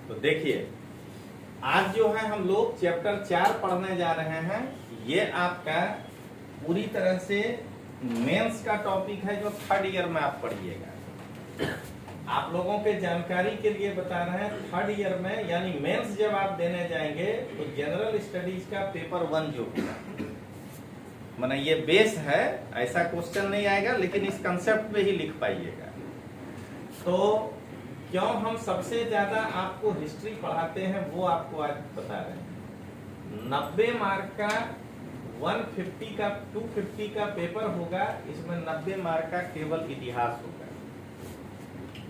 तो देखिए, आज जो है हम लोग चैप्टर 4 पढ़ने जा रहे हैं। ये आपका पूरी तरह से मेंस का टॉपिक है जो थर्ड ईयर में आप पढ़िएगा। आप लोगों के जानकारी के लिए बता रहे हैं, थर्ड ईयर में यानी मेंस जब आप देने जाएंगे तो जनरल स्टडीज का पेपर 1 जो होगा, माने ये बेस है, ऐसा क्वेश्चन नहीं आएगा लेकिन इस कंसेप्ट पे ही लिख पाइएगा। तो क्यों हम सबसे ज्यादा आपको हिस्ट्री पढ़ाते हैं वो आपको आज बता रहे हैं। 90 मार्क का 150 का 250 का पेपर होगा, इसमें 90 मार्क का केवल इतिहास होगा।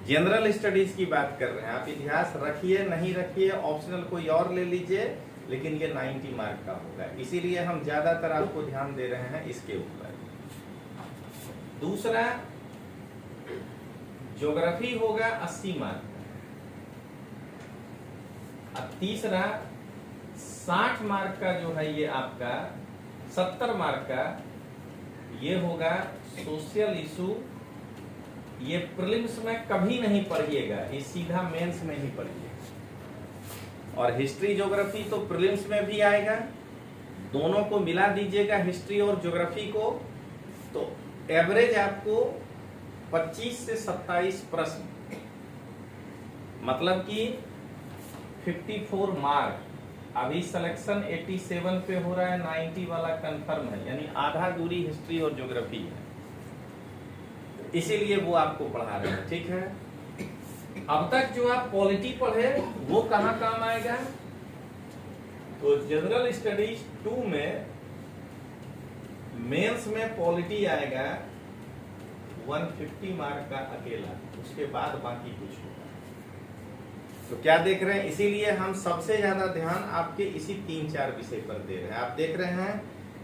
जनरल स्टडीज की बात कर रहे हैं, आप इतिहास रखिए नहीं रखिए, ऑप्शनल कोई और ले लीजिए, लेकिन ये 90 मार्क का होगा। इसीलिए हम ज्यादातर आपको ध्यान दे रहे हैं इसके ऊपर। दूसरा ज्योग्राफी होगा 80 मार्क का। अब तीसरा 60 मार्क का जो है ये आपका 70 मार्क का ये होगा सोशल इशू। ये प्रीलिम्स में कभी नहीं पढ़िएगा, ये सीधा मेंस में ही पढ़िएगा। और हिस्ट्री ज्योग्राफी तो प्रीलिम्स में भी आएगा, दोनों को मिला दीजिएगा हिस्ट्री और ज्योग्राफी को, तो एवरेज आपको 25 से 27 प्रश्न, मतलब कि 54 मार्क। अभी सिलेक्शन 87 पे हो रहा है, 90 वाला कंफर्म है, यानी आधा दूरी हिस्ट्री और ज्योग्राफी है, इसीलिए वो आपको पढ़ा रहे हैं। ठीक है, अब तक जो आप पॉलिटी पढ़े वो कहाँ काम आएगा? तो जनरल स्टडीज 2 में मेंस में पॉलिटी आएगा 150 मार्क का अकेला, उसके बाद बाकी कुछ होगा। तो क्या देख रहे हैं, इसीलिए हम सबसे ज्यादा ध्यान आपके इसी 3-4 विषय पर दे रहे हैं। आप देख रहे हैं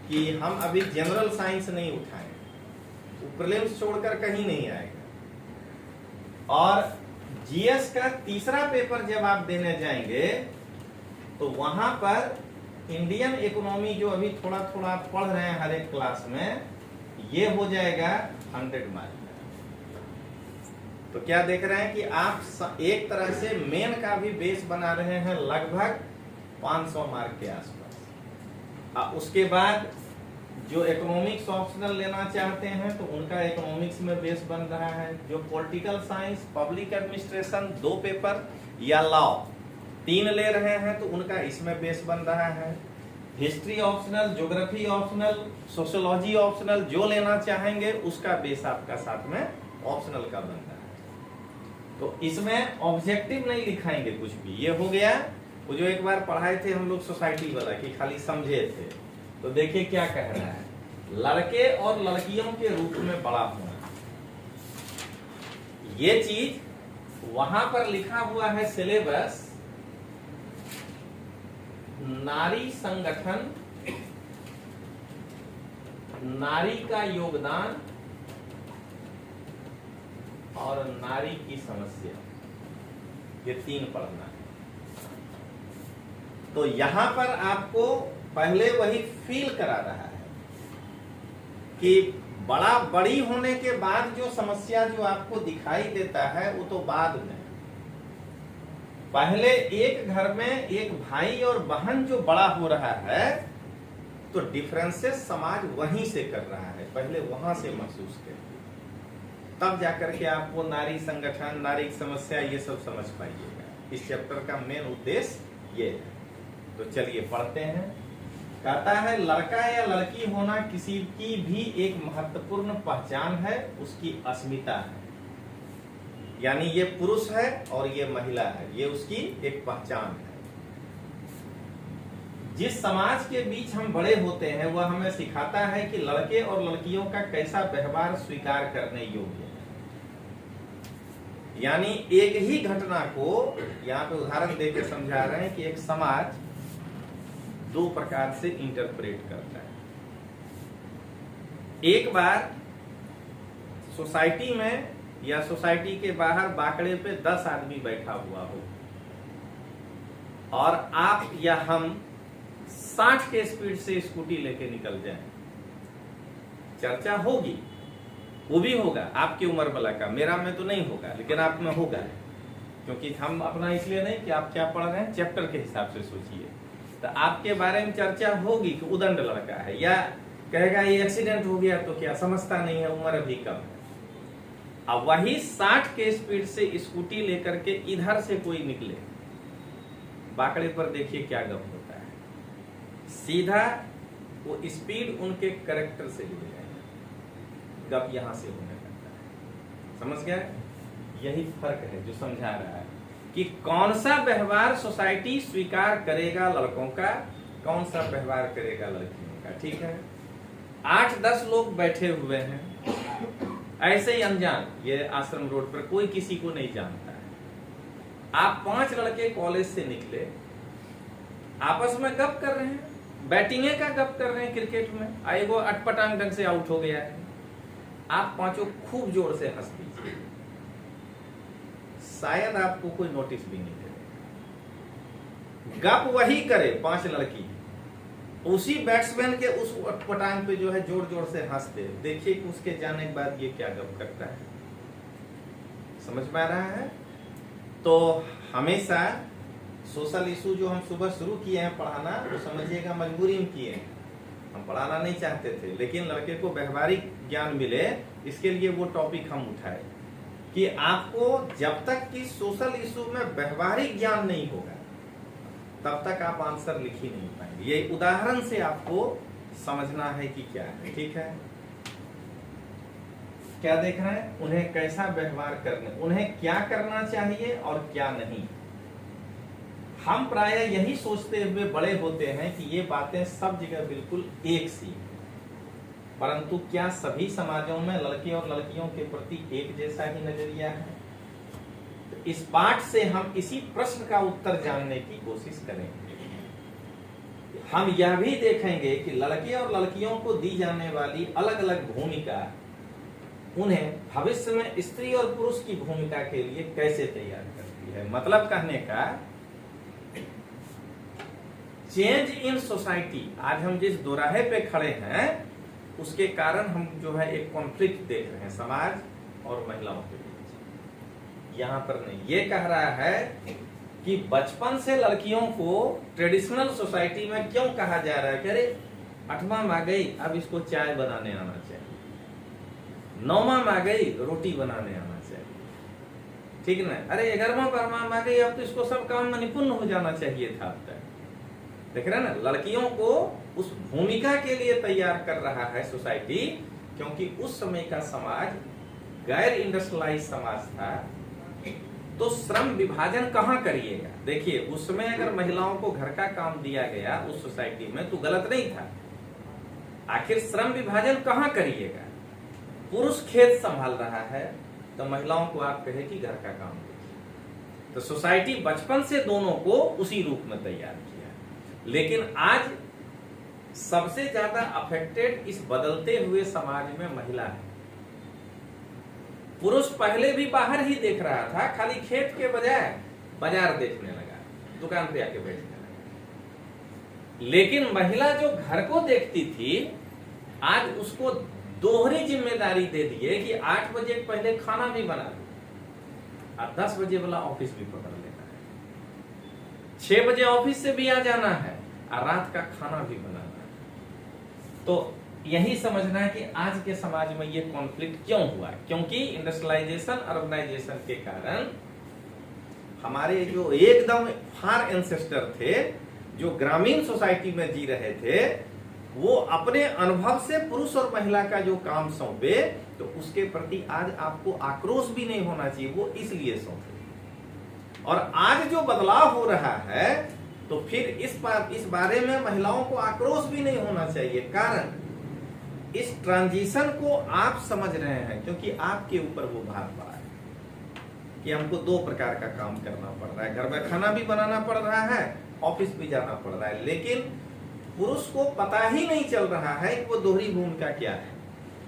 कि हम अभी जनरल साइंस नहीं उठाए, प्रीलिम्स छोड़कर कहीं नहीं आएगा। और जीएस का तीसरा पेपर जब आप देने जाएंगे तो वहां पर इंडियन इकोनॉमी जो अभी थोड़ा थोड़ा पढ़ रहे हैं हर एक क्लास में, ये हो जाएगा 100 मार्क। तो क्या देख रहे हैं कि आप एक तरह से मेन का भी बेस बना रहे हैं लगभग 500 मार्क के आसपास। उसके बाद जो इकोनॉमिक्स ऑप्शनल लेना चाहते हैं तो उनका इकोनॉमिक्स में बेस बन रहा है। जो political science, public administration 2 paper या लॉ 3 ले रहे हैं तो उनका इसमें बेस बन रहा है। History optional, geography optional, sociology optional, जो लेना चाहेंगे उसका बेस आपका साथ में ऑप्शनल का बन रहा है। तो इसमें ऑब्जेक्टिव नहीं लिखाएंगे कुछ भी। ये हो गया वो जो एक बार पढ़ाए थे हम लोग सोसाइटी वाला, कि खाली समझे थे। तो देखिए क्या कह रहा है, लड़के और लड़कियों के रूप में बड़ा होना। ये चीज वहां पर लिखा हुआ है सिलेबस, नारी संगठन, नारी का योगदान और नारी की समस्या, ये 3 पढ़ना है। तो यहां पर आपको पहले वही फील करा रहा है कि बड़ी होने के बाद जो समस्या जो आपको दिखाई देता है वो तो बाद में। पहले एक घर में एक भाई और बहन जो बड़ा हो रहा है तो डिफरेंसेस समाज वहीं से कर रहा है, पहले वहां से महसूस करिए, तब जाकर के आपको नारी संगठन, नारी की समस्या ये सब समझ पाइएगा। इस चैप्टर का मेन उद्देश्य ये है। तो चलिए पढ़ते हैं। कहता है, लड़का या लड़की होना किसी की भी एक महत्वपूर्ण पहचान है, उसकी अस्मिता है। यानी ये पुरुष है और ये महिला है, ये उसकी एक पहचान है। जिस समाज के बीच हम बड़े होते हैं वह हमें सिखाता है कि लड़के और लड़कियों का कैसा व्यवहार स्वीकार करने योग्य है। यानी एक ही घटना को यहाँ पे उदाहरण देकर समझा रहे हैं कि एक समाज 2 प्रकार से इंटरप्रेट करता है। एक बार सोसाइटी में या सोसाइटी के बाहर बाकड़े पे 10 आदमी बैठा हुआ हो और आप या हम 60 के स्पीड से स्कूटी लेके निकल जाएं, चर्चा होगी, वो भी होगा आपकी उम्र वाला का, मेरा में तो नहीं होगा लेकिन आप में होगा। क्योंकि हम अपना इसलिए नहीं कि आप क्या पढ़ रहे हैं, चैप्टर के हिसाब से सोचिए। तो आपके बारे में चर्चा होगी कि उदंड लड़का है, या कहेगा ये एक्सीडेंट हो गया तो क्या, समझता नहीं है, उम्र अभी कम है। अब वही 60 के स्पीड से स्कूटी लेकर के इधर से कोई निकले, बाकड़े पर देखिए क्या गप होता है, सीधा वो स्पीड उनके कैरेक्टर से जुड़ जाएगा, गप यहां से होने लगता है। समझ गया? यही फर्क है जो समझा रहा है कि कौन सा व्यवहार सोसाइटी स्वीकार करेगा लड़कों का, कौन सा व्यवहार करेगा लड़कियों का। ठीक है, 8-10 लोग बैठे हुए हैं ऐसे ही अनजान, ये आश्रम रोड पर कोई किसी को नहीं जानता है। आप 5 लड़के कॉलेज से निकले, आपस में गप कर रहे हैं, बैटिंगे का गप कर रहे हैं क्रिकेट में, वो अटपटांग ढंग से आउट हो गया है, आप पांचों खूब जोर से हंस दीजिए, शायद आपको कोई नोटिस भी नहीं देगा। गप वही करे 5 लड़की, उसी बैट्समैन के उस अटपटांग पे जो है जोर जोर से हंसते, देखिए कि उसके जाने के बाद ये क्या गप करता है। समझ में आ रहा है? तो हमेशा सोशल इशू जो हम सुबह शुरू किए हैं पढ़ाना, वो समझिएगा मजबूरी में किए हैं, हम पढ़ाना नहीं चाहते थे, लेकिन लड़के को व्यवहारिक ज्ञान मिले इसके लिए वो टॉपिक हम उठाए कि आपको जब तक कि सोशल इशू में व्यवहारिक ज्ञान नहीं होगा तब तक आप आंसर लिख ही नहीं पाएंगे। ये उदाहरण से आपको समझना है कि क्या है। ठीक है, क्या देख रहे हैं, उन्हें कैसा व्यवहार करना, उन्हें क्या करना चाहिए और क्या नहीं। हम प्रायः यही सोचते हुए बड़े होते हैं कि ये बातें सब जगह बिल्कुल एक सी, परंतु क्या सभी समाजों में लड़के और लड़कियों के प्रति एक जैसा ही नजरिया है? तो इस पाठ से हम इसी प्रश्न का उत्तर जानने की कोशिश करेंगे। हम यह भी देखेंगे कि लड़के और लड़कियों को दी जाने वाली अलग अलग भूमिका उन्हें भविष्य में स्त्री और पुरुष की भूमिका के लिए कैसे तैयार करती है। मतलब कहने का, चेंज इन सोसाइटी, आज हम जिस दोराहे पे खड़े हैं उसके कारण हम जो है एक कॉन्फ्लिक्ट देख रहे हैं समाज और महिलाओं के बीच। यहाँ पर नहीं, ये कह रहा है कि बचपन से लड़कियों को ट्रेडिशनल सोसाइटी में क्यों कहा जा रहा है कि अरे 8वां में आ गई अब इसको चाय बनाने आना चाहिए, 9वां में आ गई रोटी बनाने आना चाहिए, ठीक ना, अरे 11वां 12वां में आ गई अब तो इसको सब काम में निपुण हो जाना चाहिए था। अब तक देख रहे हैं ना, लड़कियों को उस भूमिका के लिए तैयार कर रहा है सोसाइटी, क्योंकि उस समय का समाज गैर इंडस्ट्रियलाइज समाज था। तो श्रम विभाजन कहाँ करिएगा? देखिए उस समय अगर महिलाओं को घर का काम दिया गया उस सोसाइटी में तो गलत नहीं था, आखिर श्रम विभाजन कहाँ करिएगा? पुरुष खेत संभाल रहा है तो महिलाओं को आप कहे कि घर का काम दीजिए। तो सोसाइटी बचपन से दोनों को उसी रूप में तैयार किया। लेकिन आज सबसे ज्यादा अफेक्टेड इस बदलते हुए समाज में महिला है। पुरुष पहले भी बाहर ही देख रहा था, खाली खेत के बजाय बाजार देखने लगा, दुकान पे आके बैठने लगा। लेकिन महिला जो घर को देखती थी आज उसको दोहरी जिम्मेदारी दे दिए कि 8 बजे पहले खाना भी बना लो और 10 बजे वाला ऑफिस भी पकड़ लेना है, 6 बजे ऑफिस से भी आ जाना है और रात का खाना भी बनाना है। तो यही समझना है कि आज के समाज में ये कॉन्फ्लिक्ट क्यों हुआ, क्योंकि इंडस्ट्रियलाइजेशन अर्बनाइजेशन के कारण हमारे जो एकदम फार एंसेस्टर थे जो ग्रामीण सोसाइटी में जी रहे थे, वो अपने अनुभव से पुरुष और महिला का जो काम सौंपे तो उसके प्रति आज आपको आक्रोश भी नहीं होना चाहिए, वो इसलिए सौंपे। और आज जो बदलाव हो रहा है तो फिर इस बारे में महिलाओं को आक्रोश भी नहीं होना चाहिए। कारण इस ट्रांजिशन को आप समझ रहे हैं क्योंकि आपके ऊपर वो भार पड़ा है कि हमको 2 प्रकार का काम करना पड़ रहा है, घर में खाना भी बनाना पड़ रहा है, ऑफिस भी जाना पड़ रहा है। लेकिन पुरुष को पता ही नहीं चल रहा है कि वो दोहरी भूमिका क्या है,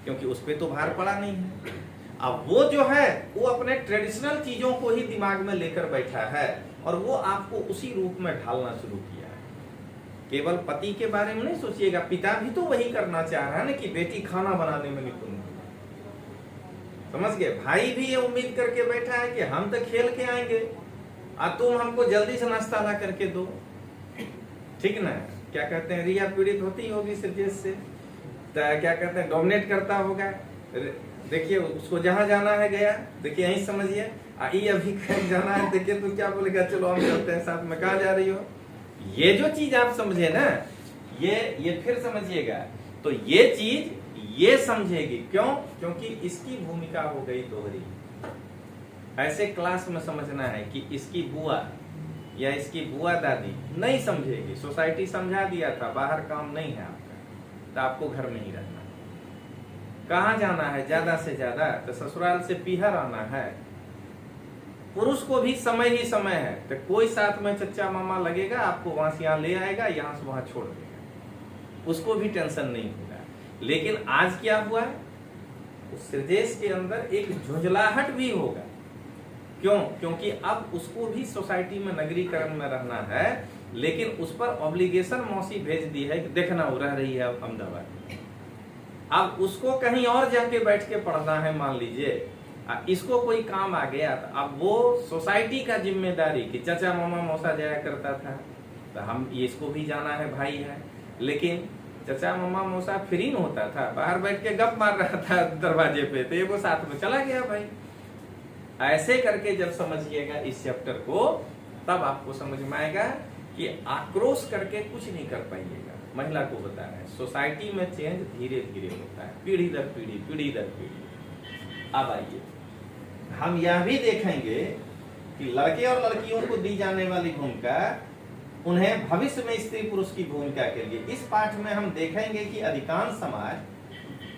क्योंकि उस पर तो भार पड़ा नहीं है। अब वो जो है वो अपने ट्रेडिशनल चीजों को ही दिमाग में लेकर बैठा है और वो आपको उसी रूप में ढालना शुरू किया है। केवल पति के बारे में नहीं सोचिएगा, पिता भी तो वही करना चाह रहा है ना कि बेटी खाना बनाने में निपुण हो। समझ गए? भाई भी ये उम्मीद करके बैठा है कि हम तो खेल के आएंगे तुम हमको जल्दी से नाश्ता ला करके दो, ठीक ना। क्या कहते हैं, रिया पीड़ित होती होगी सिर्जेश से, तो क्या कहते हैं, डोमिनेट करता होगा। देखिए उसको जहां जाना है गया, देखिए यही समझिए। आई अभी कहीं जाना है, देखिए तो क्या बोलेगा, चलो हम चलते हैं साथ में। कहाँ जा रही हो? ये जो चीज आप समझे ना, ये फिर समझिएगा। तो ये चीज ये समझेगी, क्यों? क्योंकि इसकी भूमिका हो गई दोहरी। ऐसे क्लास में समझना है कि इसकी बुआ या इसकी बुआ दादी नहीं समझेगी, सोसाइटी समझा दिया था बाहर काम नहीं है आपका, तो आपको घर में ही रहना है। कहाँ जाना है ज्यादा से ज्यादा, तो ससुराल से पीहर आना है। पुरुष को भी समय ही समय है, तो कोई साथ में चच्चा मामा लगेगा, आपको वहां से यहाँ ले आएगा, यहाँ से वहां छोड़ देगा, उसको भी टेंशन नहीं होगा। लेकिन आज क्या हुआ है, उस सिरजेश के अंदर एक झुंझलाहट भी होगा। क्यों? क्योंकि अब उसको भी सोसाइटी में नगरीकरण में रहना है, लेकिन उस पर ऑब्लिगेशन मौसी भेज दी है कि देखना वो रह रही है अहमदाबाद। अब उसको कहीं और जाके बैठ के पढ़ना है, मान लीजिए इसको कोई काम आ गया, तो अब वो सोसाइटी का जिम्मेदारी कि चाचा मामा मौसा जाया करता था, तो हम इसको भी जाना है, भाई है। लेकिन चाचा मामा मौसा फ्री में होता था, बाहर बैठ के गप मार रहा था दरवाजे पे, तो ये वो साथ में चला गया भाई। ऐसे करके जब समझिएगा इस चैप्टर को, तब आपको समझ में आएगा कि आक्रोश करके कुछ नहीं कर पाइएगा। महिला को बता रहे हैं, सोसाइटी में चेंज धीरे धीरे होता है, पीढ़ी दर पीढ़ी, पीढ़ी दर पीढ़ी। अब आइए हम यह भी देखेंगे कि लड़के और लड़कियों को दी जाने वाली भूमिका, उन्हें भविष्य में स्त्री पुरुष की भूमिका के लिए इस पाठ में हम देखेंगे कि अधिकांश समाज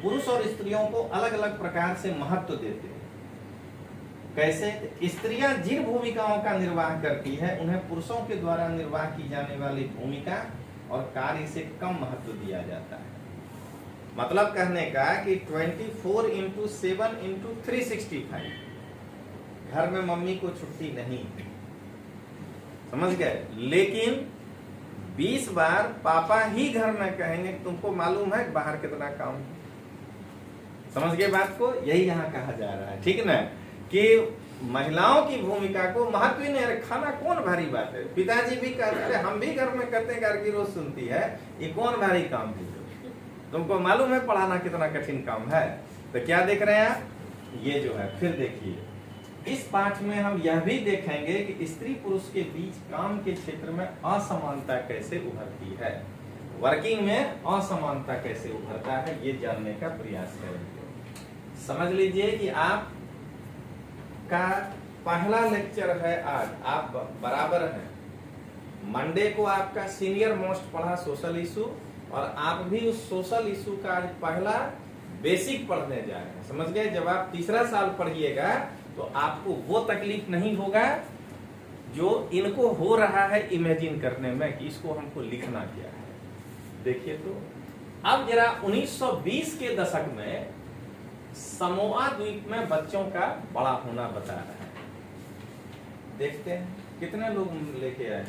पुरुष और स्त्रियों को अलग अलग प्रकार से महत्व देते हैं। कैसे? स्त्रियां जिन भूमिकाओं का निर्वाह करती है, उन्हें पुरुषों के द्वारा निर्वाह की जाने वाली भूमिका और कार्य से कम महत्व दिया जाता है। मतलब कहने का कि 24/7/365 घर में मम्मी को छुट्टी नहीं, समझ गए। लेकिन 20 बार पापा ही घर में कहेंगे तुमको मालूम है बाहर कितना काम। समझ गए बात को? यही यहाँ कहा जा रहा है, ठीक ना, कि महिलाओं की भूमिका को महत्व ही नहीं। खाना कौन भारी बात है, पिताजी भी कहते हैं, हम भी घर में कहते हैं, घर की रोज सुनती है, ये कौन भारी काम है, तुमको मालूम है पढ़ाना कितना कठिन काम है। तो क्या देख रहे हैं आप, ये जो है। फिर देखिए इस पाठ में हम यह भी देखेंगे कि स्त्री पुरुष के बीच काम के क्षेत्र में असमानता कैसे उभरती है, वर्किंग में असमानता कैसे उभरता है, ये जानने का प्रयास करेंगे। समझ लीजिए कि आप का पहला लेक्चर है आज, आप बराबर हैं। मंडे को आपका सीनियर मोस्ट पढ़ा सोशल इशू, और आप भी उस सोशल इशू का आज पहला बेसिक पढ़ने जा रहे हैं। समझ गए? जब आप तीसरा साल पढ़िएगा तो आपको वो तकलीफ नहीं होगा जो इनको हो रहा है इमेजिन करने में कि इसको हमको लिखना क्या है। देखिए तो अब जरा 1920 के दशक में समोआ द्वीप में बच्चों का बड़ा होना बता रहा है। देखते हैं कितने लोग लेके आए।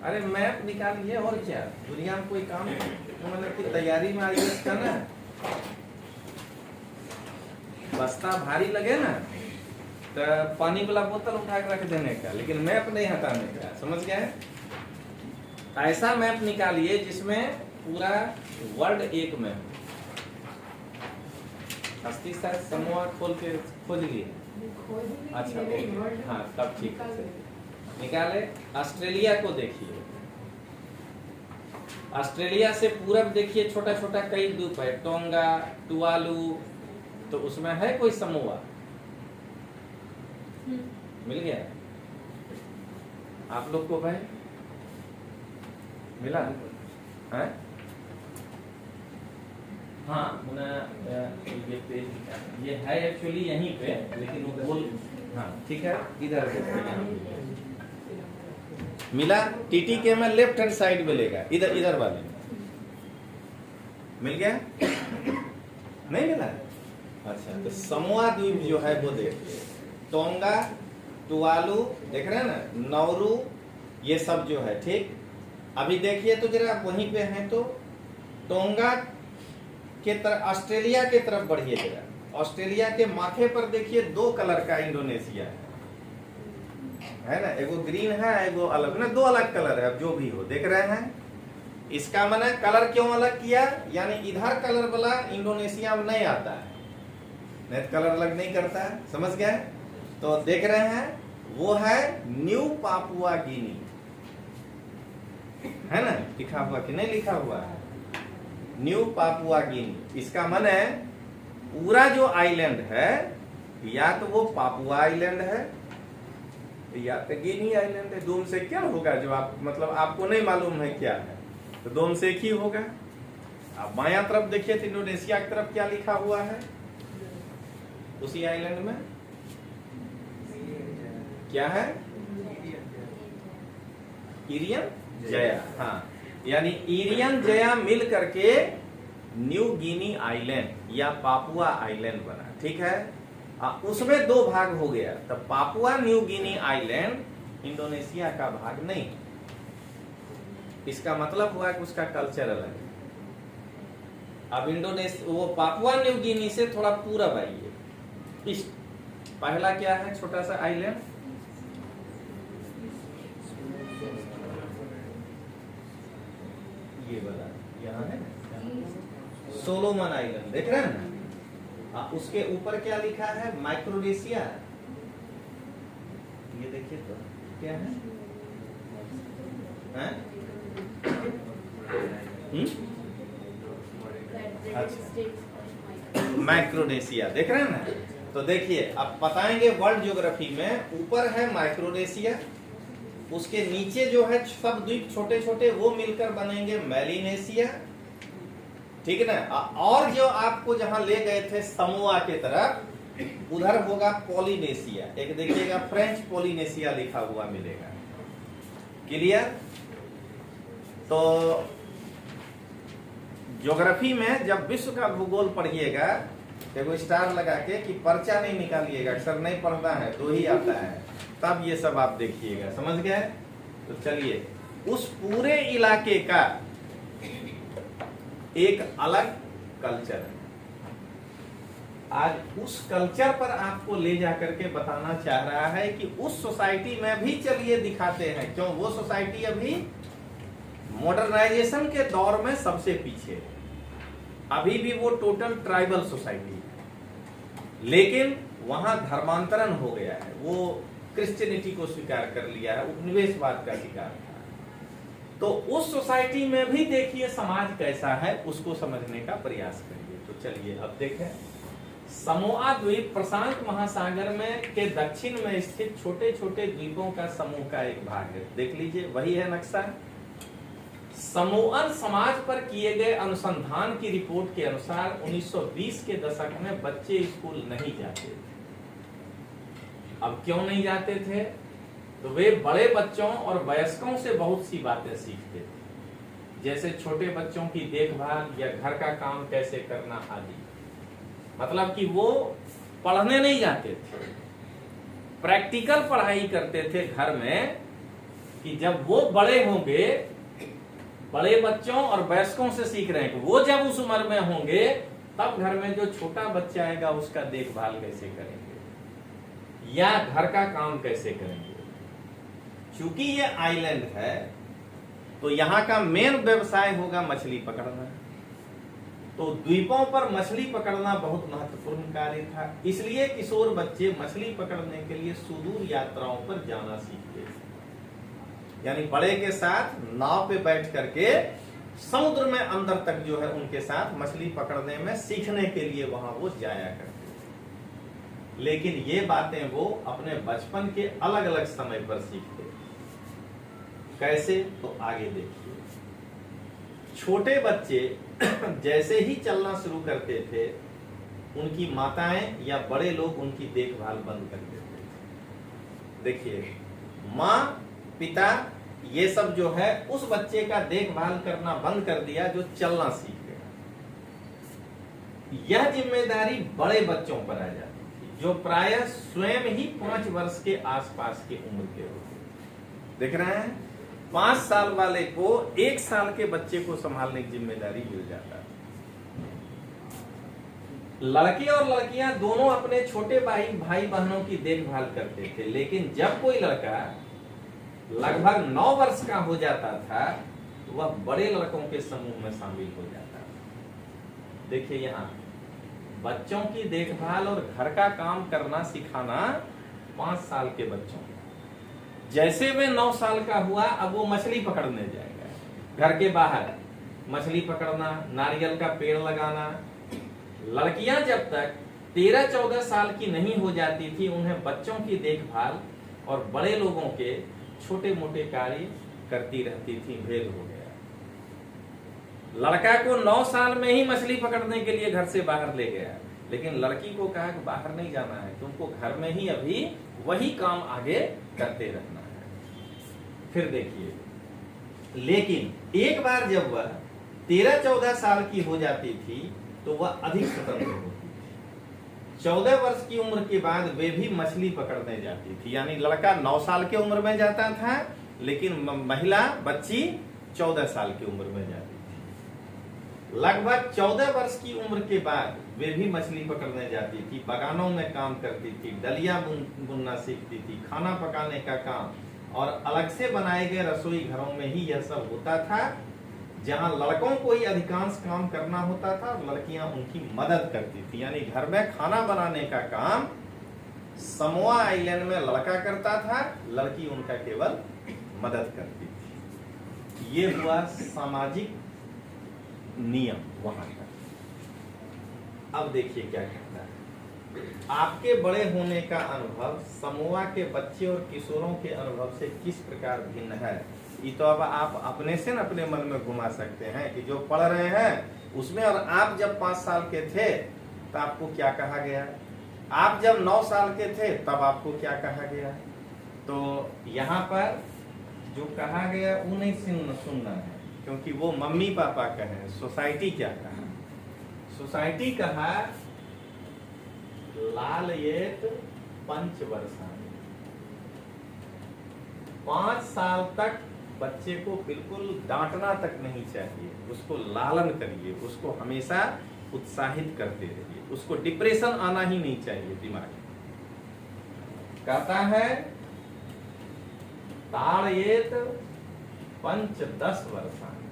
अरे मैप निकालिए, और क्या दुनिया में कोई काम मतलब की तैयारी में आई करना, बस्ता भारी लगे ना तो पानी वाला बोतल उठा के रख देने का, लेकिन मैप नहीं हटाने का। समझ गए? ऐसा मैप निकालिए जिसमें पूरा वर्ल्ड एक में हो। हस्ती सर समूह खोल के खोज लिए। अच्छा हाँ, तब ठीक है, निकाले। ऑस्ट्रेलिया को देखिए, ऑस्ट्रेलिया से पूरब देखिए छोटा छोटा कई द्वीप है, टोंगा, टुवालू, तो उसमें है कोई समोआ? मिल गया आप लोग को भाई? मिला है? हाँ, ये पेज ये है एक्चुअली यहीं पे, लेकिन वो बोल, हाँ ठीक है, इधर मिला। टीटी के में लेफ्ट हैंड साइड मिलेगा, इधर इधर वाले मिल गया? नहीं मिला? अच्छा, तो समोआ द्वीप जो है वो देखिए, टोंगा, टुवालू, देख रहे हैं ना, नौरू, ये सब जो है, ठीक। अभी देखिए तो जरा वहीं पे हैं, तो टोंगा के तरफ, ऑस्ट्रेलिया के तरफ बढ़िए जरा। ऑस्ट्रेलिया के माथे पर देखिए 2 कलर का इंडोनेशिया है, है ना, एगो ग्रीन है एगो अलग ना, दो अलग कलर है, अब जो भी हो देख रहे हैं। इसका माने कलर क्यों अलग किया, यानी इधर कलर वाला इंडोनेशिया में नहीं आता है, नहीं कलर अलग नहीं करता है, समझ गए। तो देख रहे हैं वो है न्यू पापुआ गिनी, है ना, लिखा हुआ कि नहीं लिखा हुआ है, न्यू पापुआ गिनी। इसका माने पूरा जो आइलैंड है या तो वो पापुआ आइलैंड है या तो गिनी आइलैंड है, दो में से क्या होगा, जो आप मतलब आपको नहीं मालूम है क्या है, तो दो में से एक ही होगा। आप बायां तरफ देखिए तो इंडोनेशिया की तरफ क्या लिखा हुआ है, उसी आइलैंड में क्या है, इरियन जया, हाँ, यानी इरियन जया मिल करके न्यू गिनी आइलैंड या पापुआ आइलैंड बना, ठीक है। उसमें दो भाग हो गया, तो Papua New Guinea island Indonesia का भाग नहीं, इसका मतलब हुआ कि उसका कल्चर अलग है। अब इंडोनेशिया वो पापुआ न्यू गिनी से थोड़ा पूरब आइए, इस पहला क्या है छोटा सा आइलैंड, ये वाला यहाँ है सोलोमन आइलैंड, देख रहे हैं ना। उसके ऊपर क्या लिखा है, माइक्रोनेशिया, ये देखिए तो क्या है, अच्छा माइक्रोनेशिया, देख रहे हैं ना। तो देखिए अब बताएंगे वर्ल्ड ज्योग्राफी में, ऊपर है माइक्रोनेशिया, उसके नीचे जो है सब द्वीप छोटे छोटे वो मिलकर बनेंगे मेलिनेशिया, ठीक है ना। और जो आपको जहां ले गए थे समोआ के तरफ, उधर होगा पॉलिनेशिया, एक देखिएगा फ्रेंच पॉलिनेशिया लिखा हुआ मिलेगा, क्लियर। तो ज्योग्राफी में जब विश्व का भूगोल पढ़िएगा, देखो स्टार लगा के कि पर्चा नहीं निकालिएगा, अक्सर नहीं पढ़ना है, दो ही आता है, तब ये सब आप देखिएगा, समझ गए। तो चलिए उस पूरे इलाके का एक अलग कल्चर है, आज उस कल्चर पर आपको ले जाकर के बताना चाह रहा है कि उस सोसाइटी में भी चलिए दिखाते हैं, क्यों वो सोसाइटी अभी मॉडर्नाइजेशन के दौर में सबसे पीछे है, अभी भी वो टोटल ट्राइबल सोसाइटी है, लेकिन वहां धर्मांतरण हो गया है, वो क्रिश्चियनिटी को स्वीकार कर लिया है, उपनिवेशवाद का शिकार था। तो उस सोसाइटी में भी देखिए समाज कैसा है, उसको समझने का प्रयास करिए। तो चलिए अब देखें, समोआ द्वीप प्रशांत महासागर में के दक्षिण में स्थित छोटे छोटे द्वीपों का समूह का एक भाग है, देख लीजिए वही है नक्शा। समोअन समाज पर किए गए अनुसंधान की रिपोर्ट के अनुसार 1920 के दशक में बच्चे स्कूल नहीं जाते थे। अब क्यों नहीं जाते थे, तो वे बड़े बच्चों और वयस्कों से बहुत सी बातें सीखते थे, जैसे छोटे बच्चों की देखभाल या घर का काम कैसे करना आदि। मतलब कि वो पढ़ने नहीं जाते थे, प्रैक्टिकल पढ़ाई करते थे घर में, कि जब वो बड़े होंगे, बड़े बच्चों और वयस्कों से सीख रहे हैं कि वो जब उस उम्र में होंगे, तब घर में जो छोटा बच्चा आएगा उसका देखभाल कैसे करेंगे या घर का काम कैसे करेंगे। चूंकि ये आइलैंड है तो यहाँ का मेन व्यवसाय होगा मछली पकड़ना, तो द्वीपों पर मछली पकड़ना बहुत महत्वपूर्ण कार्य था, इसलिए किशोर बच्चे मछली पकड़ने के लिए सुदूर यात्राओं पर जाना सीखते थे, यानी बड़े के साथ नाव पे बैठ करके समुद्र में अंदर तक जो है उनके साथ मछली पकड़ने में सीखने के लिए वहां वो जाया करते थे। लेकिन ये बातें वो अपने बचपन के अलग अलग समय पर सीखते, कैसे, तो आगे देखिए। छोटे बच्चे जैसे ही चलना शुरू करते थे, उनकी माताएं या बड़े लोग उनकी देखभाल बंद कर देते थे। देखिए माँ पिता ये सब जो है उस बच्चे का देखभाल करना बंद कर दिया जो चलना सीख गया। यह जिम्मेदारी बड़े बच्चों पर आ जाती थी, जो प्रायः स्वयं ही 5 वर्ष के आसपास की उम्र के होते। देख रहे हैं, 5 साल वाले को 1 साल के बच्चे को संभालने की जिम्मेदारी मिल जाता है। लड़के और लड़कियां दोनों अपने छोटे भाई बहनों की देखभाल करते थे, लेकिन जब कोई लड़का लगभग 9 वर्ष का हो जाता था तो वह बड़े लड़कों के समूह में शामिल हो जाता था। देखिए यहाँ बच्चों की देखभाल और घर का काम करना सिखाना 5 साल के बच्चों को। जैसे वे 9 साल का हुआ, अब वो मछली पकड़ने जाएगा। घर के बाहर मछली पकड़ना, नारियल का पेड़ लगाना। लड़कियां जब तक 13-14 साल की नहीं हो जाती थी, उन्हें बच्चों की देखभाल और बड़े लोगों के छोटे मोटे कार्य करती रहती थी। भेद हो गया। लड़का को 9 साल में ही मछली पकड़ने के लिए घर से बाहर ले गया, लेकिन लड़की को कहा कि बाहर नहीं जाना है, तुमको घर में ही अभी वही काम आगे करते रहना है। फिर देखिए, लेकिन एक बार जब वह 13-14 साल की हो जाती थी तो वह अधिक स्वतंत्र होती थी। 14 वर्ष की उम्र के बाद वे भी मछली पकड़ने जाती थी। यानी लड़का 9 साल की उम्र में जाता था, लेकिन महिला बच्ची 14 साल की उम्र में जाती थी। लगभग 14 वर्ष की उम्र के बाद वे भी मछली पकड़ने जाती थी, बगानों में काम करती थी, डलिया बुनना सीखती थी, खाना पकाने का काम, और अलग से बनाए गए रसोई घरों में ही यह सब होता था, जहां लड़कों को ही अधिकांश काम करना होता था और लड़कियां उनकी मदद करती थी। यानी घर में खाना बनाने का काम समोआ आइलैंड में लड़का करता था, लड़की उनका केवल मदद करती थी। ये हुआ सामाजिक नियम वहां का। अब देखिए क्या कहता है, आपके बड़े होने का अनुभव समोआ के बच्चे और किशोरों के अनुभव से किस प्रकार भिन्न है। ये तो अब आप अपने से न अपने मन में घुमा सकते हैं कि जो पढ़ रहे हैं उसमें, और आप जब 5 साल के थे तो आपको क्या कहा गया, आप जब 9 साल के थे तब आपको क्या कहा गया। तो यहाँ पर जो कहा गया वो नहीं सुनना है, क्योंकि वो मम्मी पापा कहे। सोसाइटी क्या कहा, सोसाइटी कहा लालयेत पंचवर्षाणि, 5 साल तक बच्चे को बिल्कुल डांटना तक नहीं चाहिए, उसको लालन करिए, उसको हमेशा उत्साहित करते रहिए, उसको डिप्रेशन आना ही नहीं चाहिए दिमाग में। कहता है ताड़येत पंचदश वर्षाणि,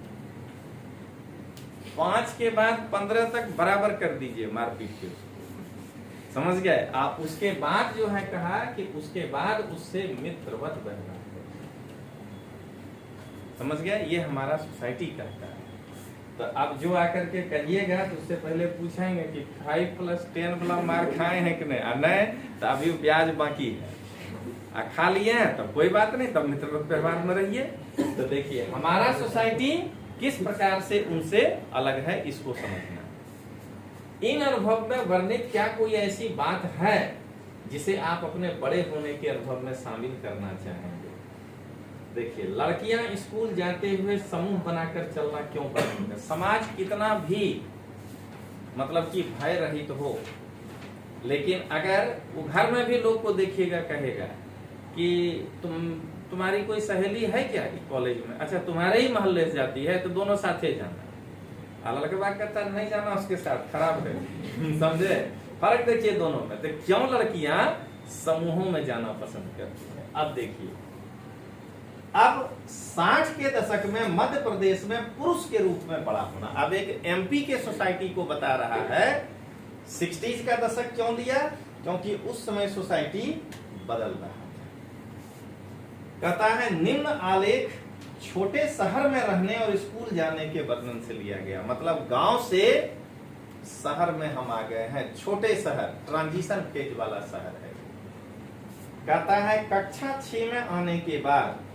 5 के बाद 15 तक बराबर कर दीजिए मारपीट के उसको, समझ गए आप। उसके बाद जो है कहा कि उसके बाद उससे मित्रवत व्यवहार, समझ गया, ये हमारा सोसाइटी कहता है। तो अब जो आकर के कहिएगा तो उससे पहले पूछेंगे कि 5+10 वाला मार खाए हैं कि नहीं, और नहीं तो अभी ब्याज बाकी है, खा लिए हैं तो कोई बात नहीं, तब मित्रवत व्यवहार में रहिए। तो देखिए हमारा सोसाइटी किस प्रकार से उनसे अलग है, इसको समझना। इन अनुभव में वर्णित क्या कोई ऐसी बात है जिसे आप अपने बड़े होने के अनुभव में शामिल करना चाहेंगे। देखिए, लड़कियां स्कूल जाते हुए समूह बनाकर चलना क्यों पसंद है। समाज कितना भी मतलब कि भय रहित हो, लेकिन अगर वो घर में भी लोग को देखिएगा, कहेगा कि तुम्हारी कोई सहेली है क्या कॉलेज में, अच्छा तुम्हारे ही मोहल्ले से जाती है तो दोनों साथे जाना। लड़के बात कहता है नहीं जाना उसके साथ, खराब है। समझे फर्क देखिए दोनों में। तो क्यों लड़कियां समूहों में जाना पसंद करती है। अब देखिए, अब 60 के दशक में मध्य प्रदेश में पुरुष के रूप में बड़ा होना। अब एक एमपी के सोसाइटी को बता रहा है 60s का दशक क्यों दिया, क्योंकि उस समय सोसाइटी बदल रहा था। कहता है निम्न आलेख छोटे शहर में रहने और स्कूल जाने के वर्णन से लिया गया। मतलब गांव से शहर में हम आ गए हैं, छोटे शहर, ट्रांजिशन फेज वाला शहर है। कहता है कक्षा 6 में आने के बाद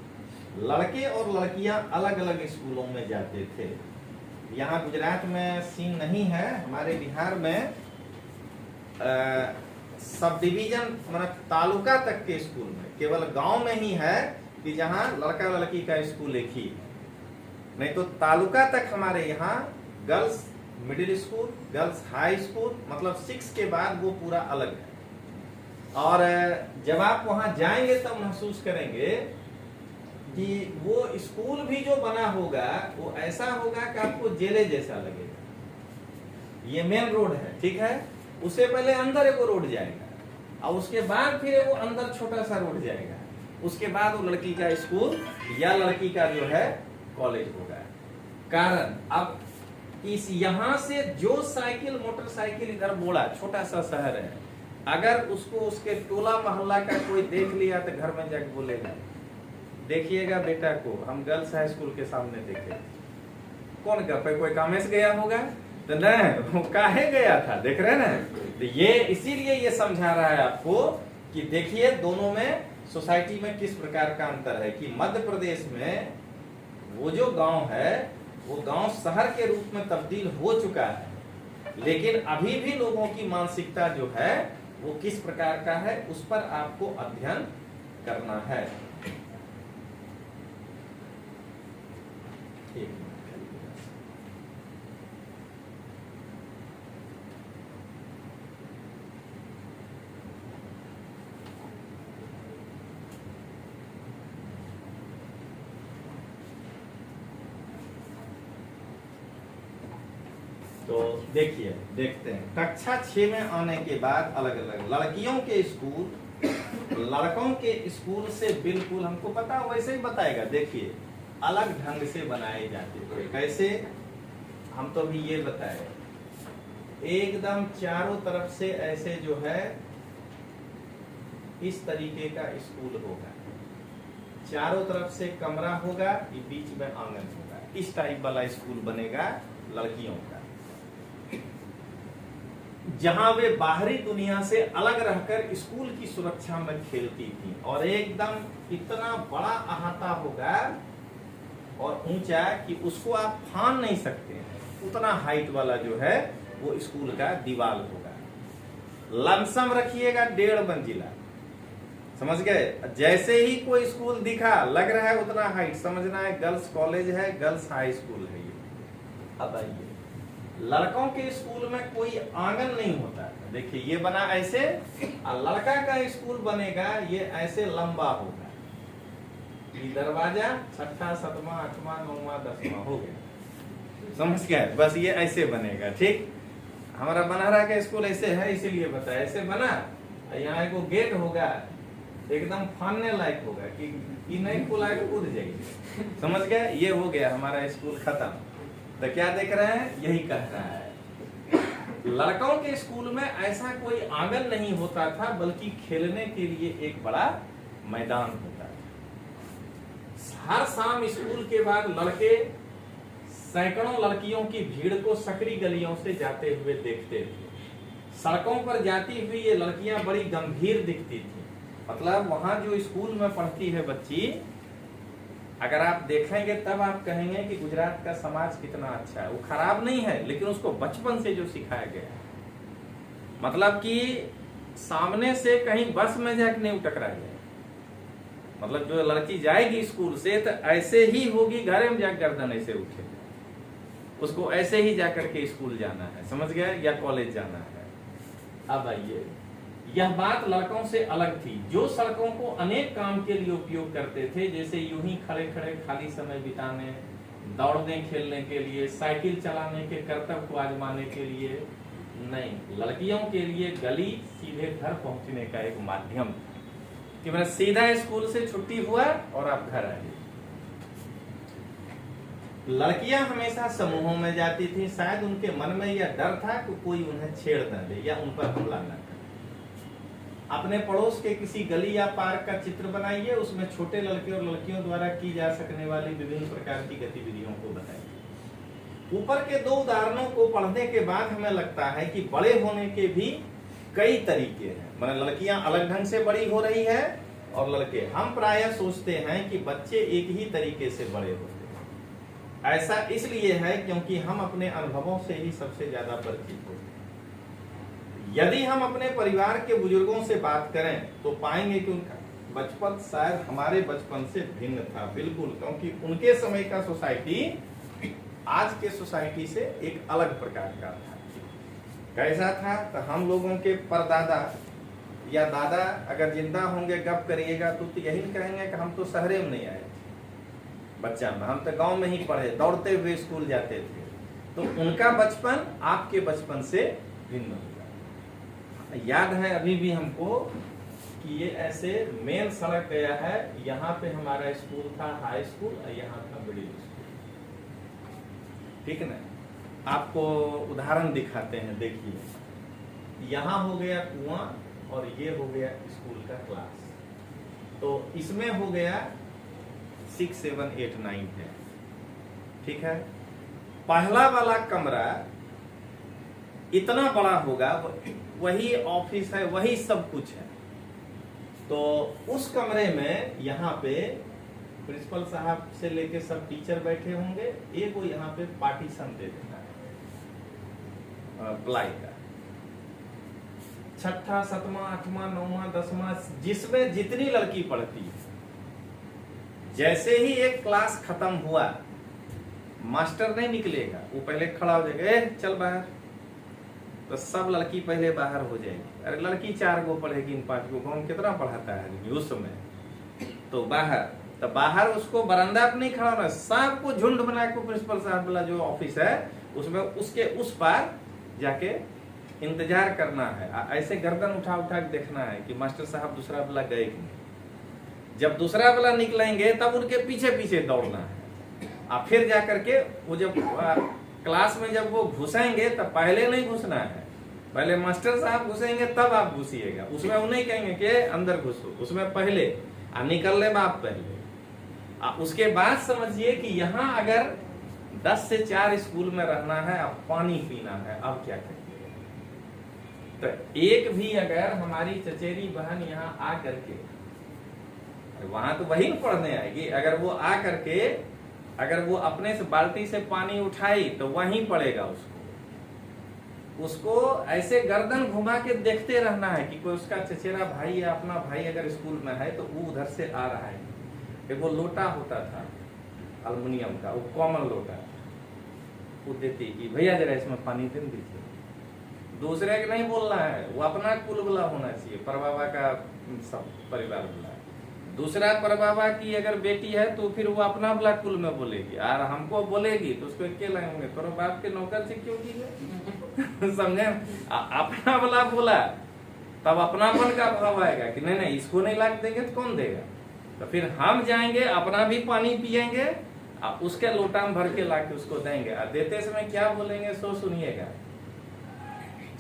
लड़के और लड़कियां अलग अलग स्कूलों में जाते थे। यहाँ गुजरात में सीन नहीं है, हमारे बिहार में सब डिवीजन मतलब तालुका तक के स्कूल में केवल गांव में ही है कि जहां लड़का लड़की का स्कूल एक ही है, नहीं तो तालुका तक हमारे यहाँ girls middle school, girls high school, मतलब 6 के बाद वो पूरा अलग है। और जब आप वहां जाएंगे तब महसूस करेंगे कि वो स्कूल भी जो बना होगा वो ऐसा होगा कि आपको जेले जैसा लगेगा। ये मेन रोड है, ठीक है। उससे पहले अंदर एगो रोड जाएगा और उसके बाद फिर एगो अंदर छोटा सा रोड जाएगा, उसके बाद वो लड़की का स्कूल या लड़की का जो है कॉलेज होगा। कारण अब इस यहां से जो साइकिल मोटरसाइकिल इधर बोला, छोटा सा शहर है, अगर उसको उसके टोला मोहल्ला का कोई देख लिया तो घर में जाकर बोलेगा, देखिएगा बेटा को हम गर्ल्स हाई स्कूल के सामने देखे। कौन का कोई कामेश गया होगा तो नहीं, वो काहे गया था, देख रहे ना। तो ये इसीलिए ये समझा रहा है आपको कि देखिए दोनों में सोसाइटी में किस प्रकार का अंतर है कि मध्य प्रदेश में वो जो गांव है वो गांव शहर के रूप में तब्दील हो चुका है, लेकिन अभी भी लोगों की मानसिकता जो है वो किस प्रकार का है उस पर आपको अध्ययन करना है। ठीक। तो देखिए, देखते हैं कक्षा 6 में आने के बाद अलग अलग लड़कियों के स्कूल लड़कों के स्कूल से बिल्कुल हमको पता वैसे ही बताएगा। देखिए अलग ढंग से बनाए जाते हैं। कैसे, हम तो अभी ये बताए, एकदम चारों तरफ से ऐसे जो है इस तरीके का स्कूल होगा, चारों तरफ से कमरा होगा, ये बीच में आंगन होगा, इस टाइप वाला स्कूल बनेगा लड़कियों का, जहां वे बाहरी दुनिया से अलग रहकर स्कूल की सुरक्षा में खेलती थी। और एकदम इतना बड़ा अहाता होगा और ऊंचा कि उसको आप फान नहीं सकते हैं, उतना हाइट वाला जो है वो स्कूल का दीवार होगा। लमसम रखिएगा 1.5 मंजिला, समझ गए। जैसे ही कोई स्कूल दिखा लग रहा है उतना हाइट, समझना है गर्ल्स कॉलेज है, गर्ल्स हाई स्कूल है ये। अब आइए, लड़कों के स्कूल में कोई आंगन नहीं होता है। देखिए ये बना ऐसे, और लड़का का स्कूल बनेगा ये ऐसे लंबा होगा, ये दरवाजा 6ठा 7वां 8वां 9वां 10वां हो गया, समझ गए। बस ये ऐसे बनेगा। ठीक, हमारा बनहरा का स्कूल ऐसे है, इसीलिए बताया ऐसे बना। यहाँ एक गेट होगा, एकदम फानने लायक होगा कि नहीं खुला है कूद जाएगी, समझ गए। ये हो गया हमारा स्कूल खत्म। तो क्या देख रहे हैं, यही कह रहा है लड़कों के स्कूल में ऐसा कोई आंगन नहीं होता था, बल्कि खेलने के लिए एक बड़ा मैदान होता था। हर शाम स्कूल के बाद लड़के सैकड़ों लड़कियों की भीड़ को सकरी गलियों से जाते हुए देखते थे। सड़कों पर जाती हुई ये लड़कियां बड़ी गंभीर दिखती थी। मतलब वहां जो स्कूल में पढ़ती है बच्ची, अगर आप देखेंगे तब आप कहेंगे कि गुजरात का समाज कितना अच्छा है। वो खराब नहीं है, लेकिन उसको बचपन से जो सिखाया गया है, मतलब कि सामने से कहीं बस में जाकर नहीं टकरा जाए। मतलब जो लड़की जाएगी स्कूल से तो ऐसे ही होगी, घर में जाकर गर्दन ऐसे उठेगा, उसको ऐसे ही जाकर के स्कूल जाना है, समझ गए, या कॉलेज जाना है। अब आइए, यह बात लड़कों से अलग थी, जो सड़कों को अनेक काम के लिए उपयोग करते थे, जैसे यूं ही खड़े खड़े खाली समय बिताने, दौड़ने खेलने के लिए, साइकिल चलाने के कर्तव्य को आजमाने के लिए नहीं। लड़कियों के लिए गली सीधे घर पहुंचने का एक माध्यम, कि मैंने सीधा स्कूल से छुट्टी हुआ और आप घर आए। लड़कियां हमेशा समूहों में जाती थी, शायद उनके मन में यह डर था कि कोई उन्हें छेड़ न दे या उन पर हमला न करे। अपने पड़ोस के किसी गली या पार्क का चित्र बनाइए, उसमें छोटे लड़के और लड़कियों द्वारा की जा सकने वाली विभिन्न प्रकार की गतिविधियों को बताइए। ऊपर के 2 उदाहरणों को पढ़ने के बाद हमें लगता है कि बड़े होने के भी कई तरीके हैं। मतलब लड़कियां अलग ढंग से बड़ी हो रही है और लड़के, हम प्रायः सोचते हैं कि बच्चे एक ही तरीके से बड़े होते हैं। ऐसा इसलिए है क्योंकि हम अपने अनुभवों से ही सबसे ज्यादा परिचित होते हैं। यदि हम अपने परिवार के बुजुर्गों से बात करें तो पाएंगे कि उनका बचपन शायद हमारे बचपन से भिन्न था, बिल्कुल, क्योंकि उनके समय का सोसाइटी आज के सोसाइटी से एक अलग प्रकार का था। कैसा था, तो हम लोगों के परदादा या दादा अगर जिंदा होंगे, गप करिएगा तो यही कहेंगे कि हम तो शहरे में नहीं आए बच्चा में, हम तो गांव में ही पढ़े, दौड़ते हुए स्कूल जाते थे। तो उनका बचपन आपके बचपन से भिन्न होगा। याद है अभी भी हमको कि ये ऐसे मेन सड़क गया है, यहाँ पे हमारा स्कूल था हाई स्कूल और यहाँ था मिडिल स्कूल, ठीक है ना। आपको उदाहरण दिखाते हैं, देखिए यहाँ हो गया कुआं और ये हो गया स्कूल का क्लास, तो इसमें हो गया 6, 7, 8, 9 है, ठीक है। पहला वाला कमरा इतना बड़ा होगा, वही ऑफिस है, वही सब कुछ है, तो उस कमरे में यहाँ पे प्रिंसिपल साहब से लेके सब टीचर बैठे होंगे, एक वो यहाँ पे पार्टीशन दे देना है प्लाई का, 6ठा 7वां 8वां 9वां 10वां जिसमें जितनी लड़की पढ़ती है, जैसे ही एक क्लास खत्म हुआ मास्टर नहीं निकलेगा, वो पहले खड़ा हो जाएगा, ए चल बाहर, तो सब लड़की पहले बाहर हो जाएगी। अरे लड़की 4 गो पढ़ेगी, इन 5 गो गाँव कितना पढ़ाता है उस समय, तो बाहर उसको बरामदा पे नहीं खड़ा होना, सबको झुंड बना के प्रिंसिपल साहब वाला जो ऑफिस है उसमें उसके उस पार जाके इंतजार करना है, ऐसे गर्दन उठा उठा के देखना है कि मास्टर साहब दूसरा वाला गए कि नहीं। जब दूसरा वाला निकलेंगे तब उनके पीछे पीछे दौड़ना है, और फिर जाकर के वो जब क्लास में जब वो घुसेंगे तब पहले नहीं घुसना है, पहले मास्टर साहब घुसेंगे तब आप घुसिएगा, उसमें वो नहीं कहेंगे कि अंदर घुसो, उसमें पहले निकलने में आप पहले। उसके बाद समझिए कि यहाँ अगर 10 से 4 स्कूल में रहना है, अब पानी पीना है, अब क्या करिए। तो एक भी अगर हमारी चचेरी बहन यहाँ आ करके, वहां तो वही पढ़ने आएगी, अगर वो आ करके अगर वो अपने से बाल्टी से पानी उठाई तो वहीं पड़ेगा, उसको ऐसे गर्दन घुमा के देखते रहना है कि कोई उसका चचेरा भाई या अपना भाई अगर स्कूल में है तो वो उधर से आ रहा है। एक वो लोटा होता था एल्युमिनियम का, वो कॉमन लोटा, वो देती कि भैया जरा इसमें पानी दे दीजिए, दूसरे के नहीं बोलना है, वो अपना कुल वाला होना चाहिए, परबाबा का सब परिवार वाला। दूसरा परबाबा की अगर बेटी है तो फिर वो अपना वाला कुल में बोलेगी, और हमको बोलेगी तो उसको क्या लगेंगे, तोर बाप के नौकर से क्यों की समझे। अपना वाला बोला तब अपनापन का भाव आएगा कि नहीं नहीं इसको नहीं लाके देंगे तो कौन देगा, तो फिर हम जाएंगे अपना भी पानी पिएंगे, उसके लोटा में भर के लाके उसको देंगे, और देते समय क्या बोलेंगे सो सुनिएगा,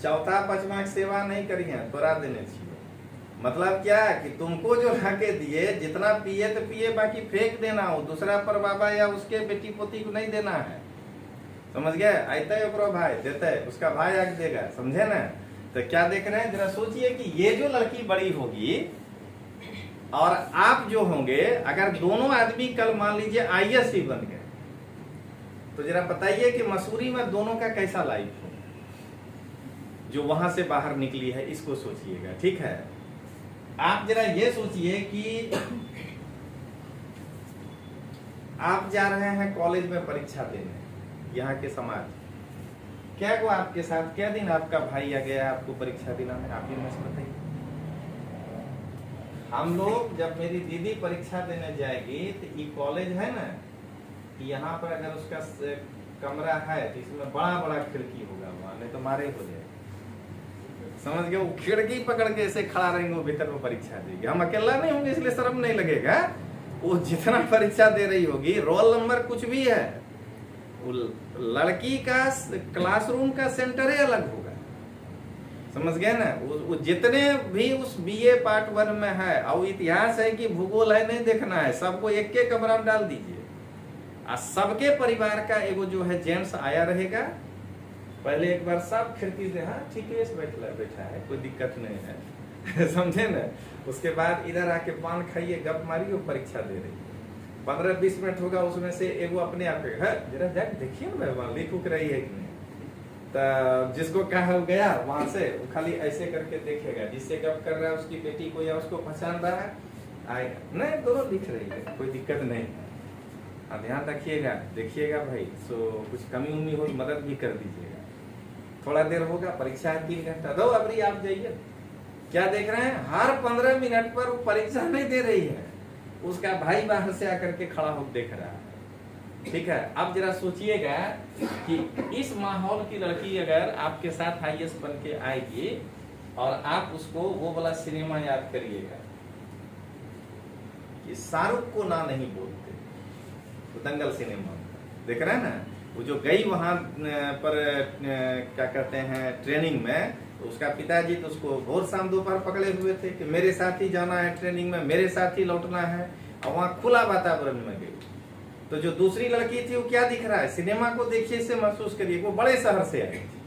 चौथा पांचवा की सेवा नहीं करिए, तोरा देने चाहिए। मतलब क्या कि तुमको जो लाके दिए जितना पिए तो पिए, बाकी फेंक देना हो, दूसरा पर बाबा या उसके बेटी पोती को नहीं देना है, समझ गए। आते है भाई देते है, उसका भाई आके देगा, समझे ना। तो क्या देख रहे हैं, जरा सोचिए कि ये जो लड़की बड़ी होगी और आप जो होंगे, अगर दोनों आदमी कल मान लीजिए IAS ही बन गए, तो जरा बताइए कि मसूरी में दोनों का कैसा लाइफ हो, जो वहां से बाहर निकली है, इसको सोचिएगा, ठीक है। आप जरा ये सोचिए कि आप जा रहे हैं कॉलेज में परीक्षा देने, यहाँ के समाज क्या को आपके साथ क्या दिन आपका भाई आ गया आपको परीक्षा देना है, आप ये मुझे बताइए। हम लोग जब मेरी दीदी परीक्षा देने जाएगी तो ये कॉलेज है ना, यहाँ पर अगर उसका कमरा है तो इसमें बड़ा बड़ा खिड़की होगा, वहां नहीं तो मारे हो जाएगा, समझ गए। वो खिड़की पकड़ के ऐसे खड़ा रहेंगे, वो भीतर में परीक्षा देगी, हम अकेला नहीं होंगे इसलिए शर्म नहीं लगेगा। वो जितना परीक्षा दे रही होगी, रोल नंबर कुछ भी है, वो लड़की का क्लासरूम का सेंटर ही अलग होगा, समझ गए ना। वो जितने भी उस BA पार्ट 1 में है, और इतिहास है कि भूगोल है, नहीं देखना है, सबको एक के कमरा में डाल दीजिए, और सबके परिवार का एगो जो है जेंट्स आया रहेगा, पहले एक बार सब खिड़की से हाँ ठीक है बैठा है, कोई दिक्कत नहीं है समझे ना। उसके बाद इधर आके पान खाइए, गप मारिए, परीक्षा दे रही है, 15-20 मिनट होगा, उसमें से एगो अपने आप है जरा जाके देखिए ना वहाँ लिख उक रही है कि नहीं, तो जिसको कहा गया वहां से वो खाली ऐसे करके देखेगा, जिससे गप कर रहा है उसकी बेटी को या उसको पहचान रहा है, आएगा नहीं दोनों लिख रही है, कोई दिक्कत नहीं है। ध्यान रखिएगा, देखिएगा भाई, सो कुछ कमी उमी हो मदद भी कर दीजिएगा। थोड़ा देर होगा, परीक्षा है 3 घंटा, दो अबरी आप जाइए। क्या देख रहे हैं, हर 15 मिनट पर वो परीक्षा नहीं दे रही है, उसका भाई बाहर से आकर के खड़ा होकर देख रहा है, ठीक है। अब जरा सोचिएगा कि इस माहौल की लड़की अगर आपके साथ IAS बन के आएगी और आप उसको वो वाला सिनेमा याद करिएगा कि शाहरुख को ना नहीं बोलते, तो दंगल सिनेमा देख रहे हैं ना, वो जो गई वहां पर क्या कहते हैं ट्रेनिंग में, तो उसका पिताजी तो उसको भोर शाम दोपहर पकड़े हुए थे कि मेरे साथ ही जाना है ट्रेनिंग में, मेरे साथ ही लौटना है, और वहां खुला वातावरण में गई। तो जो दूसरी लड़की थी वो क्या दिख रहा है, सिनेमा को देखिए, से महसूस करिए, वो बड़े शहर से आई थी,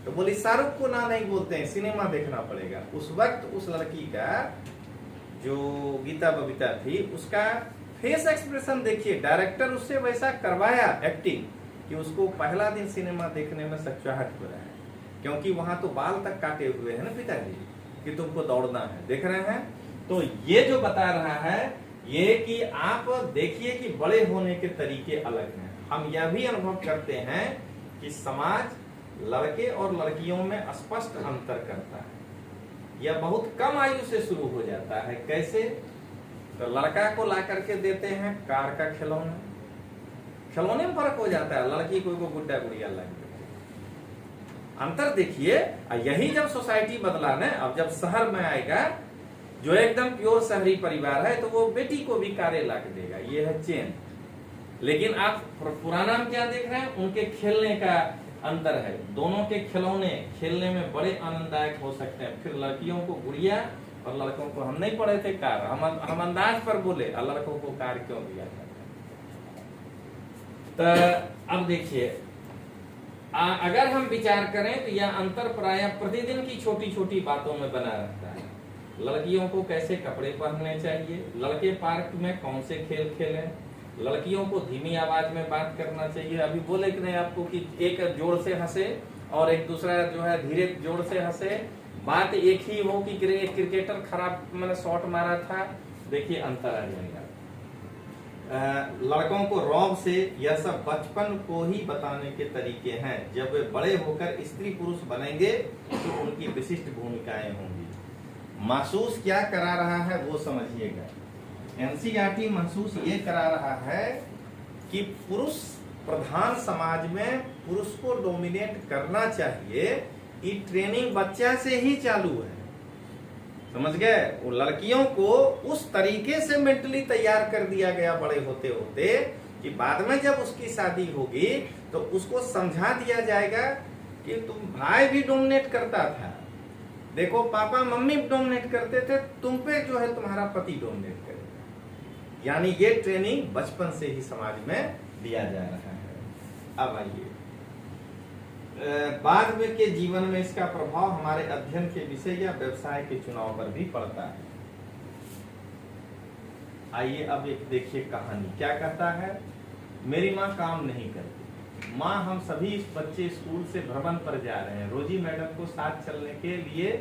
तो बोली शाहरुख को ना नहीं बोलते हैं, सिनेमा देखना पड़ेगा। उस वक्त उस लड़की का जो गीता बबीता थी उसका फेस एक्सप्रेशन देखिए, डायरेक्टर उससे वैसा करवाया एक्टिंग कि उसको पहला दिन सिनेमा देखने में सच्चाहट हो रहा है, क्योंकि वहां तो बाल तक काटे हुए हैं ना पिताजी कि तुमको दौड़ना है, देख रहे हैं। तो ये जो बता रहा है ये कि आप देखिए कि बड़े होने के तरीके अलग हैं। हम यह भी अनुभव करते हैं कि समाज लड़के और लड़कियों में स्पष्ट अंतर करता है, यह बहुत कम आयु से शुरू हो जाता है। कैसे? तो लड़का को ला करके देते हैं कार का खिलौना, खिलौने में फर्क हो जाता है, लड़की को गुड्डा गुड़िया लग अंतर देखिए। यही जब सोसाइटी बदला ना, अब जब शहर में आएगा जो एकदम प्योर शहरी परिवार है तो वो बेटी को भी कारे ला के देगा, ये है चेन। लेकिन आप पुराना में क्या देख रहे हैं, उनके खेलने का अंतर है, दोनों के खिलौने खेलने में बड़े आनंददायक हो सकते हैं। फिर लड़कियों को गुड़िया और लड़कों को, हम नहीं पढ़े थे कार, हम अंदाज पर बोले, और लड़कों को कार क्यों दिया जाता है। तो अब देखिए, अगर हम विचार करें तो यह अंतर प्रायः प्रतिदिन की छोटी छोटी बातों में बना रहता है। लड़कियों को कैसे कपड़े पहनने चाहिए, लड़के पार्क में कौन से खेल खेलें, लड़कियों को धीमी आवाज में बात करना चाहिए। अभी बोले कि नहीं आपको कि एक जोर से हंसे और एक दूसरा जो है धीरे जोर से हंसे, बात एक ही हो कि क्रिकेटर खराब मैंने शॉट मारा था, देखिए अंतर आ जाएगा। लड़कों को रौब से, यह सब बचपन को ही बताने के तरीके हैं। जब वे बड़े होकर स्त्री पुरुष बनेंगे तो उनकी विशिष्ट भूमिकाएं होंगी। महसूस क्या करा रहा है वो समझिएगा। एनसीईआरटी महसूस ये करा रहा है कि पुरुष प्रधान समाज में पुरुष को डोमिनेट करना चाहिए, ये ट्रेनिंग बच्चा से ही चालू है, समझ गए। वो लड़कियों को उस तरीके से मेंटली तैयार कर दिया गया बड़े होते होते कि बाद में जब उसकी शादी होगी तो उसको समझा दिया जाएगा कि तुम भाई भी डोमिनेट करता था, देखो पापा मम्मी डोमिनेट करते थे, तुम पे जो है तुम्हारा पति डोमिनेट करेगा। यानी ये ट्रेनिंग बचपन से ही समाज में दिया जा रहा है। अब आइए, बाद में के जीवन में इसका प्रभाव हमारे अध्ययन के विषय या व्यवसाय के चुनाव पर भी पड़ता है। आइए अब एक देखिए कहानी क्या कहता है। मेरी माँ काम नहीं करती। माँ, हम सभी बच्चे स्कूल से भ्रमण पर जा रहे हैं, रोजी मैडम को साथ चलने के लिए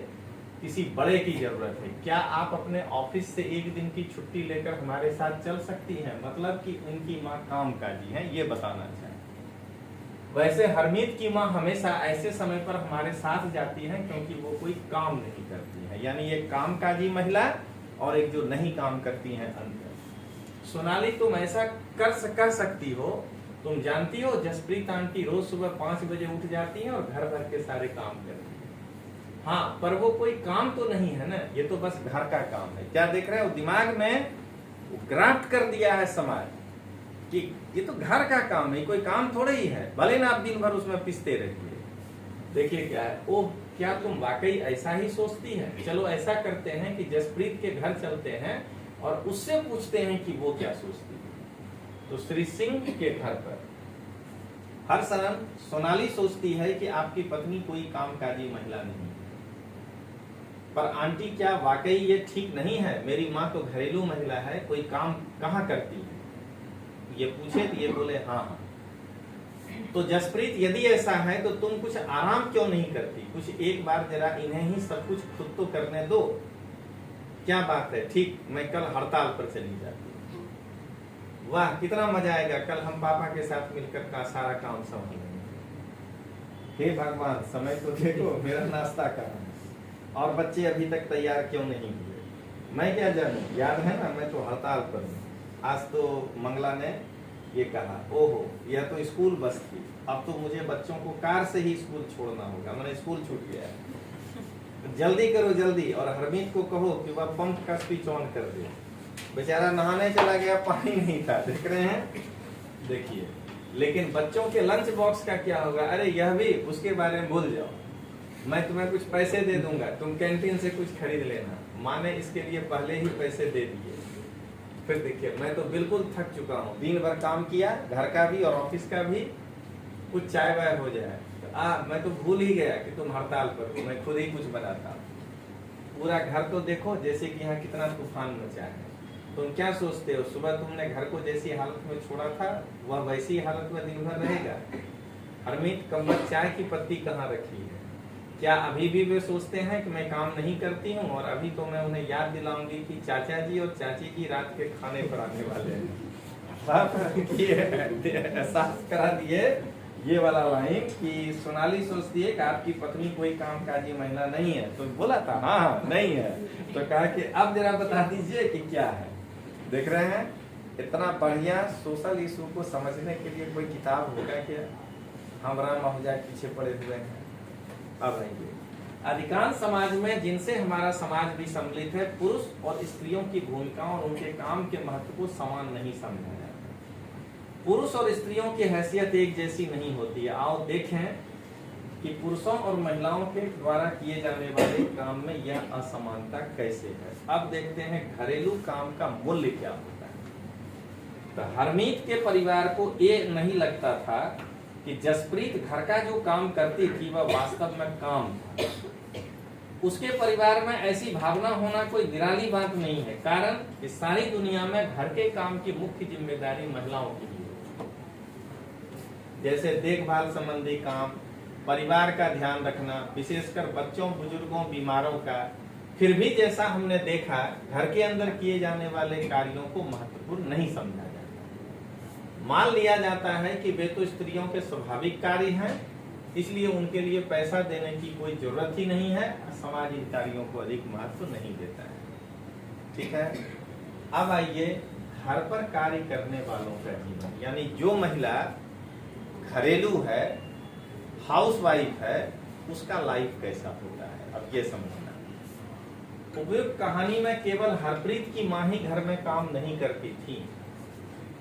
किसी बड़े की जरूरत है, क्या आप अपने ऑफिस से एक दिन की छुट्टी लेकर हमारे साथ चल सकती हैं? मतलब कि उनकी माँ कामकाजी है, ये बताना चाहे। वैसे हरमीत की माँ हमेशा ऐसे समय पर हमारे साथ जाती है क्योंकि वो कोई काम नहीं करती है, यानी एक कामकाजी महिला और एक जो नहीं काम करती है अंतर। सोनाली, तुम ऐसा कर सकती हो, तुम जानती हो जसप्रीत आंटी रोज सुबह 5 बजे उठ जाती हैं और घर भर के सारे काम करती है। हाँ, पर वो कोई काम तो नहीं है ना, ये तो बस घर का काम है। क्या देख रहे हो, दिमाग में ग्राफ्ट कर दिया है समाज कि ये तो घर का काम है, कोई काम थोड़ा ही है, भले ना आप दिन भर उसमें पिसते रहिए। देखिए क्या है, ओह क्या तुम वाकई ऐसा ही सोचती है? चलो ऐसा करते हैं कि जसप्रीत के घर चलते हैं और उससे पूछते हैं कि वो क्या सोचती है। तो श्री सिंह के घर पर हर सनम सोनाली सोचती है कि आपकी पत्नी कोई कामकाजी महिला नहीं है। पर आंटी, क्या वाकई ये ठीक नहीं है? मेरी माँ तो घरेलू महिला है, कोई काम कहाँ करती है? ये पूछे तो ये बोले हाँ हाँ। तो जसप्रीत, यदि ऐसा है तो तुम कुछ आराम क्यों नहीं करती? कुछ एक बार जरा इन्हें ही सब कुछ खुद तो करने दो। क्या बात है, ठीक, मैं कल हड़ताल पर चली जाती हूँ। वाह, कितना मजा आएगा, कल हम पापा के साथ मिलकर का सारा काम संभालेंगे। हे भगवान, समय तो देखो, मेरा नाश्ता कहाँ है और बच्चे अभी तक तैयार क्यों नहीं हुए? मैं क्या जानूं, याद है ना, मैं तो हड़ताल पर हूँ। आज तो मंगला ने ये कहा, ओहो यह तो स्कूल बस थी, अब तो मुझे बच्चों को कार से ही स्कूल छोड़ना होगा, मैंने स्कूल छूट गया है। जल्दी करो जल्दी, और हरमीत को कहो कि वह पंप का स्विच ऑन कर दे। बेचारा नहाने चला गया, पानी नहीं था, देख रहे हैं, देखिए। लेकिन बच्चों के लंच बॉक्स का क्या होगा? अरे यह भी, उसके बारे में भूल जाओ, मैं तुम्हें कुछ पैसे दे दूंगा, तुम कैंटीन से कुछ खरीद लेना। माँ ने इसके लिए पहले ही पैसे दे दिए। फिर देखिए, मैं तो बिल्कुल थक चुका हूँ, दिन भर काम किया, घर का भी और ऑफिस का भी, कुछ चाय वाय हो जाए। मैं तो भूल ही गया कि तुम हड़ताल पर हो, मैं खुद ही कुछ बनाता। पूरा घर तो देखो जैसे कि यहाँ कितना तूफान मचा है। तुम क्या सोचते हो, सुबह तुमने घर को जैसी हालत में छोड़ा था वह वैसी हालत में दिन भर रहेगा? हरमीत कमबख्त चाय की पत्ती कहाँ रखी है? क्या अभी भी वे सोचते हैं कि मैं काम नहीं करती हूँ? और अभी तो मैं उन्हें याद दिलाऊंगी कि चाचा जी और चाची जी रात के खाने पर आने वाले हैं। एहसास करा दिए ये वाला लाइन कि सोनाली सोचती है कि आपकी पत्नी कोई कामकाजी महिला नहीं है। तो बोला था हाँ नहीं है, तो कहा कि अब जरा बता दीजिए कि क्या है। देख रहे हैं, इतना बढ़िया सोशल इशू को समझने के लिए कोई किताब होगा क्या? हम राम महुजा पीछे पड़े हुए हैं। अब आइए, अधिकांश समाज में जिनसे हमारा समाज भी सम्मिलित है, पुरुष और स्त्रियों की भूमिकाओं और उनके काम के महत्व को समान नहीं समझा जाता। पुरुष और स्त्रियों की हैसियत एक जैसी नहीं होती है। आओ देखें कि पुरुषों और महिलाओं के द्वारा किए जाने वाले काम में यह असमानता कैसे है। अब देखते हैं घरेलू काम का मूल्य क्या होता है। तो हरमीत के परिवार को ये नहीं लगता था कि जसप्रीत घर का जो काम करती थी वह वास्तव में काम था। उसके परिवार में ऐसी भावना होना कोई निराली बात नहीं है, कारण कि सारी दुनिया में घर के काम की मुख्य जिम्मेदारी महिलाओं की है, जैसे देखभाल संबंधी काम, परिवार का ध्यान रखना, विशेषकर बच्चों, बुजुर्गों, बीमारों का। फिर भी जैसा हमने देखा, घर के अंदर किए जाने वाले कार्यों को महत्वपूर्ण नहीं समझा जाता। मान लिया जाता है कि वे तो स्त्रियों के स्वाभाविक कार्य हैं, इसलिए उनके लिए पैसा देने की कोई जरूरत ही नहीं है। समाज इन कार्यों को अधिक महत्व नहीं देता है। ठीक है, अब आइए घर पर कार्य करने वालों का जीवन, यानी जो महिला घरेलू है, हाउसवाइफ है, उसका लाइफ कैसा होता है, अब ये समझना। उपयुक्त कहानी में केवल हरप्रीत की माँ ही घर में काम नहीं करती थी,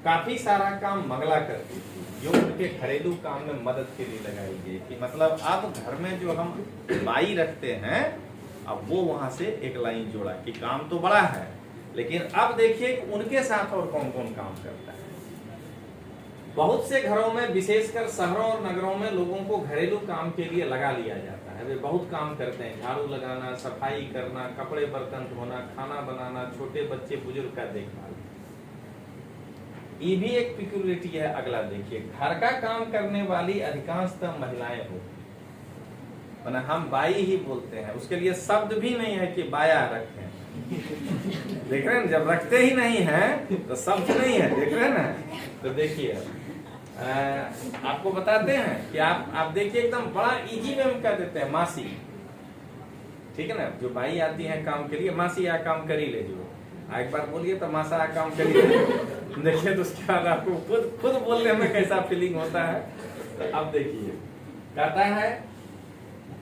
काफी सारा काम मंगला करती थी, जो उनके घरेलू काम में मदद के लिए लगाई गई थी। मतलब अब घर में जो हम बाई रखते हैं, अब वो वहां से एक लाइन जोड़ा कि काम तो बड़ा है, लेकिन अब देखिए उनके साथ और कौन कौन काम करता है। बहुत से घरों में, विशेषकर शहरों और नगरों में, लोगों को घरेलू काम के लिए लगा लिया जाता है। वे बहुत काम करते हैं, झाड़ू लगाना, सफाई करना, कपड़े बर्तन धोना, खाना बनाना, छोटे बच्चे बुजुर्ग का देखभाल। ये भी एक पिक्यूलिटी है। अगला देखिए, घर का काम करने वाली अधिकांशतः महिलाएं होती हैं। हम बाई ही बोलते हैं, उसके लिए शब्द भी नहीं है कि बाया रखें। देख रहे हैं, जब रखते ही नहीं है तो शब्द नहीं है, देख रहे हैं ना। तो देखिए, आपको बताते हैं कि आप देखिए, एकदम बड़ा इजी में हम कह देते हैं मासी। ठीक है ना, जो बाई आती है काम के लिए, मासी आ काम करी ले, जो एक बार बोलिए तो मासा आ काम करी ले। देखिए, तो उसके बाद आपको खुद बोलने में कैसा फीलिंग होता है। तो अब देखिए, कहता है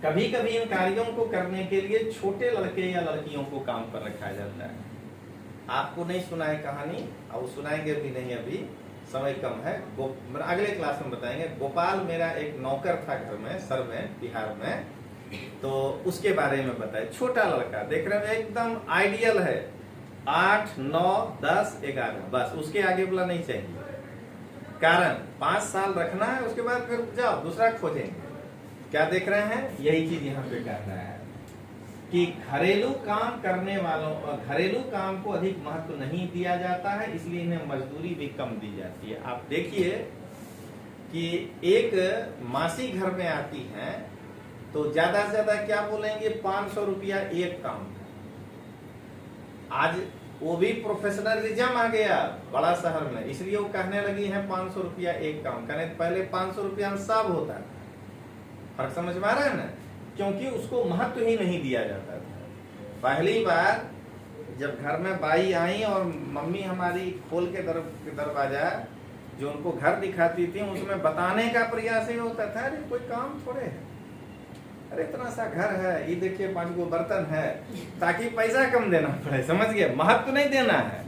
कभी कभी इन कार्यों को करने के लिए छोटे लड़के या लड़कियों को काम पर रखा जाता है। आपको नहीं सुना है कहानी, और सुनाएंगे भी नहीं, अभी समय कम है, अगले क्लास में बताएंगे। गोपाल मेरा एक नौकर था घर में, सर में, बिहार में, तो उसके बारे में बताए। छोटा लड़का, देख रहे हैं, एकदम आइडियल है, 8, 9, 10, 11, बस उसके आगे वाला नहीं चाहिए। कारण 5 साल रखना है, उसके बाद फिर जाओ दूसरा खोजेंगे। क्या देख रहे हैं, यही चीज यहाँ पे कह रहा है कि घरेलू काम करने वालों और घरेलू काम को अधिक महत्व नहीं दिया जाता है, इसलिए इन्हें मजदूरी भी कम दी जाती है। आप देखिए कि एक मासी घर में आती है तो ज्यादा से ज्यादा क्या बोलेंगे, 500 रुपया एक काम। आज वो भी प्रोफेशनलिज्म आ गया बड़ा शहर में, इसलिए वो कहने लगी है 500 रुपया एक काम। कहने पहले 500 रुपया में सब होता था। फर्क समझ में आ रहा है ना, क्योंकि उसको महत्व ही नहीं दिया जाता था। पहली बार जब घर में बाई आई और मम्मी हमारी खोल के दरवाजा जो उनको घर दिखाती थी, उसमें बताने का प्रयास ही होता था, अरे कोई काम थोड़े है, अरे इतना सा घर है, ये देखिए 5 गो बर्तन है, ताकि पैसा कम देना पड़े, समझ गए, महत्व नहीं देना है।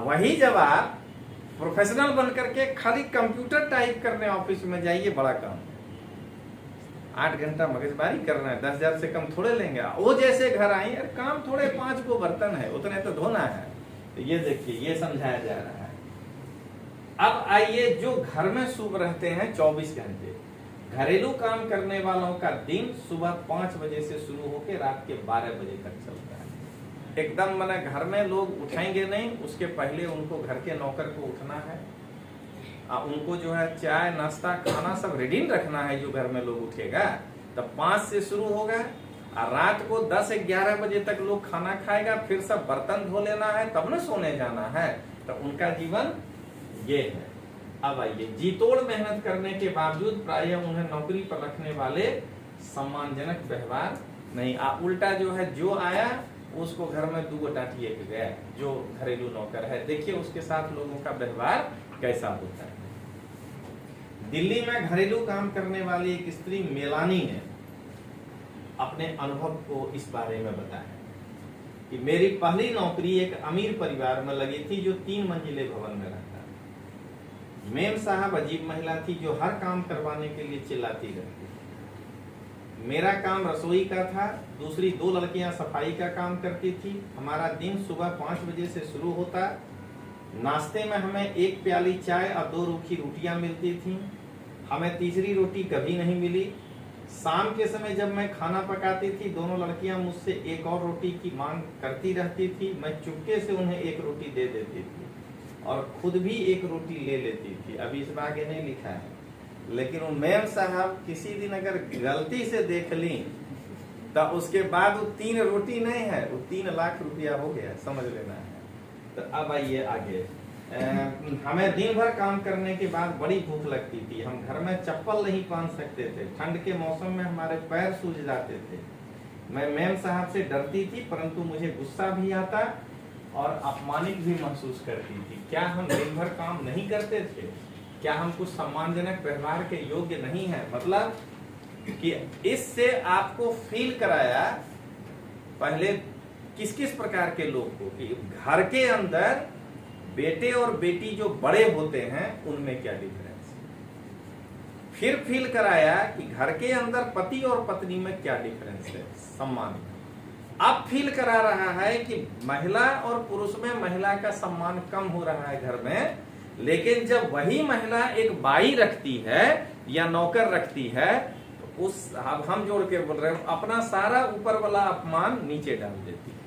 वही जब आप प्रोफेशनल बन करके खाली कंप्यूटर टाइप करने ऑफिस में जाइए, बड़ा काम, 8 घंटा मगजमारी करना है, 10,000 से कम थोड़े लेंगे। वो जैसे घर आई, अरे काम थोड़े 5 गो बर्तन है, उतने तो धोना है। तो ये देखिए, ये समझाया जा रहा है। अब आइए, जो घर में शुभ रहते हैं 24 घंटे, घरेलू काम करने वालों का दिन सुबह 5 बजे से शुरू होकर रात के 12 बजे तक चलता है। एकदम मना घर में लोग उठाएंगे नहीं, उसके पहले उनको घर के नौकर को उठना है, उनको जो है चाय नाश्ता खाना सब रेडी रखना है। जो घर में लोग उठेगा तब 5 से शुरू होगा, और रात को 10-11 बजे तक लोग खाना खाएगा, फिर सब बर्तन धो लेना है, तब न सोने जाना है। तो उनका जीवन ये है। अब आइए, जी तोड़ मेहनत करने के बावजूद प्रायः उन्हें नौकरी पर रखने वाले सम्मानजनक व्यवहार नहीं। उल्टा जो है, जो आया उसको घर में 2 टाटिए के गया, जो घरेलू नौकर है, देखिए उसके साथ लोगों का व्यवहार कैसा होता है। दिल्ली में घरेलू काम करने वाली एक स्त्री मेलानी ने अपने अनुभव को इस बारे में बताया कि मेरी पहली नौकरी एक अमीर परिवार में लगी थी, जो 3 मंजिले भवन में रहता। मेम साहब अजीब महिला थी, जो हर काम करवाने के लिए चिल्लाती रहती। मेरा काम रसोई का था, दूसरी 2 लड़कियां सफाई का काम करती थी। हमारा दिन सुबह 5 बजे से शुरू होता। नाश्ते में हमें 1 प्याली चाय और 2 रूखी रोटियां मिलती थीं। हमें तीसरी रोटी कभी नहीं मिली। शाम के समय जब मैं खाना पकाती थी, दोनों लड़कियां मुझसे 1 और रोटी की मांग करती रहती थी। मैं चुपके से उन्हें 1 रोटी दे देती थी और खुद भी 1 रोटी ले लेती थी। अभी इस में आगे नहीं लिखा है, लेकिन वो मेम साहब किसी दिन अगर गलती से देख ली तो उसके बाद वो 3 रोटी नहीं है, वो 3 लाख रुपया हो गया, समझ लेना है। तो अब आइए आगे। हमें दिन भर काम करने के बाद बड़ी भूख लगती थी। हम घर में चप्पल नहीं पहन सकते थे। ठंड के मौसम में हमारे पैर सूज जाते थे। मैं मेम साहब से डरती थी, परंतु मुझे गुस्सा भी आता और अपमानित भी महसूस करती थी। क्या हम दिन भर काम नहीं करते थे? क्या हम कुछ सम्मानजनक व्यवहार के योग्य नहीं है? मतलब कि इससे आपको फील कराया पहले किस किस प्रकार के लोग को, कि घर के अंदर बेटे और बेटी जो बड़े होते हैं उनमें क्या डिफरेंस, फिर फील कराया कि घर के अंदर पति और पत्नी में क्या डिफरेंस है, सम्मान। अब फील करा रहा है कि महिला और पुरुष में महिला का सम्मान कम हो रहा है घर में, लेकिन जब वही महिला एक बाई रखती है या नौकर रखती है तो उस, अब हम जोड़ के बोल रहे हैं, अपना सारा ऊपर वाला अपमान नीचे डाल देती है।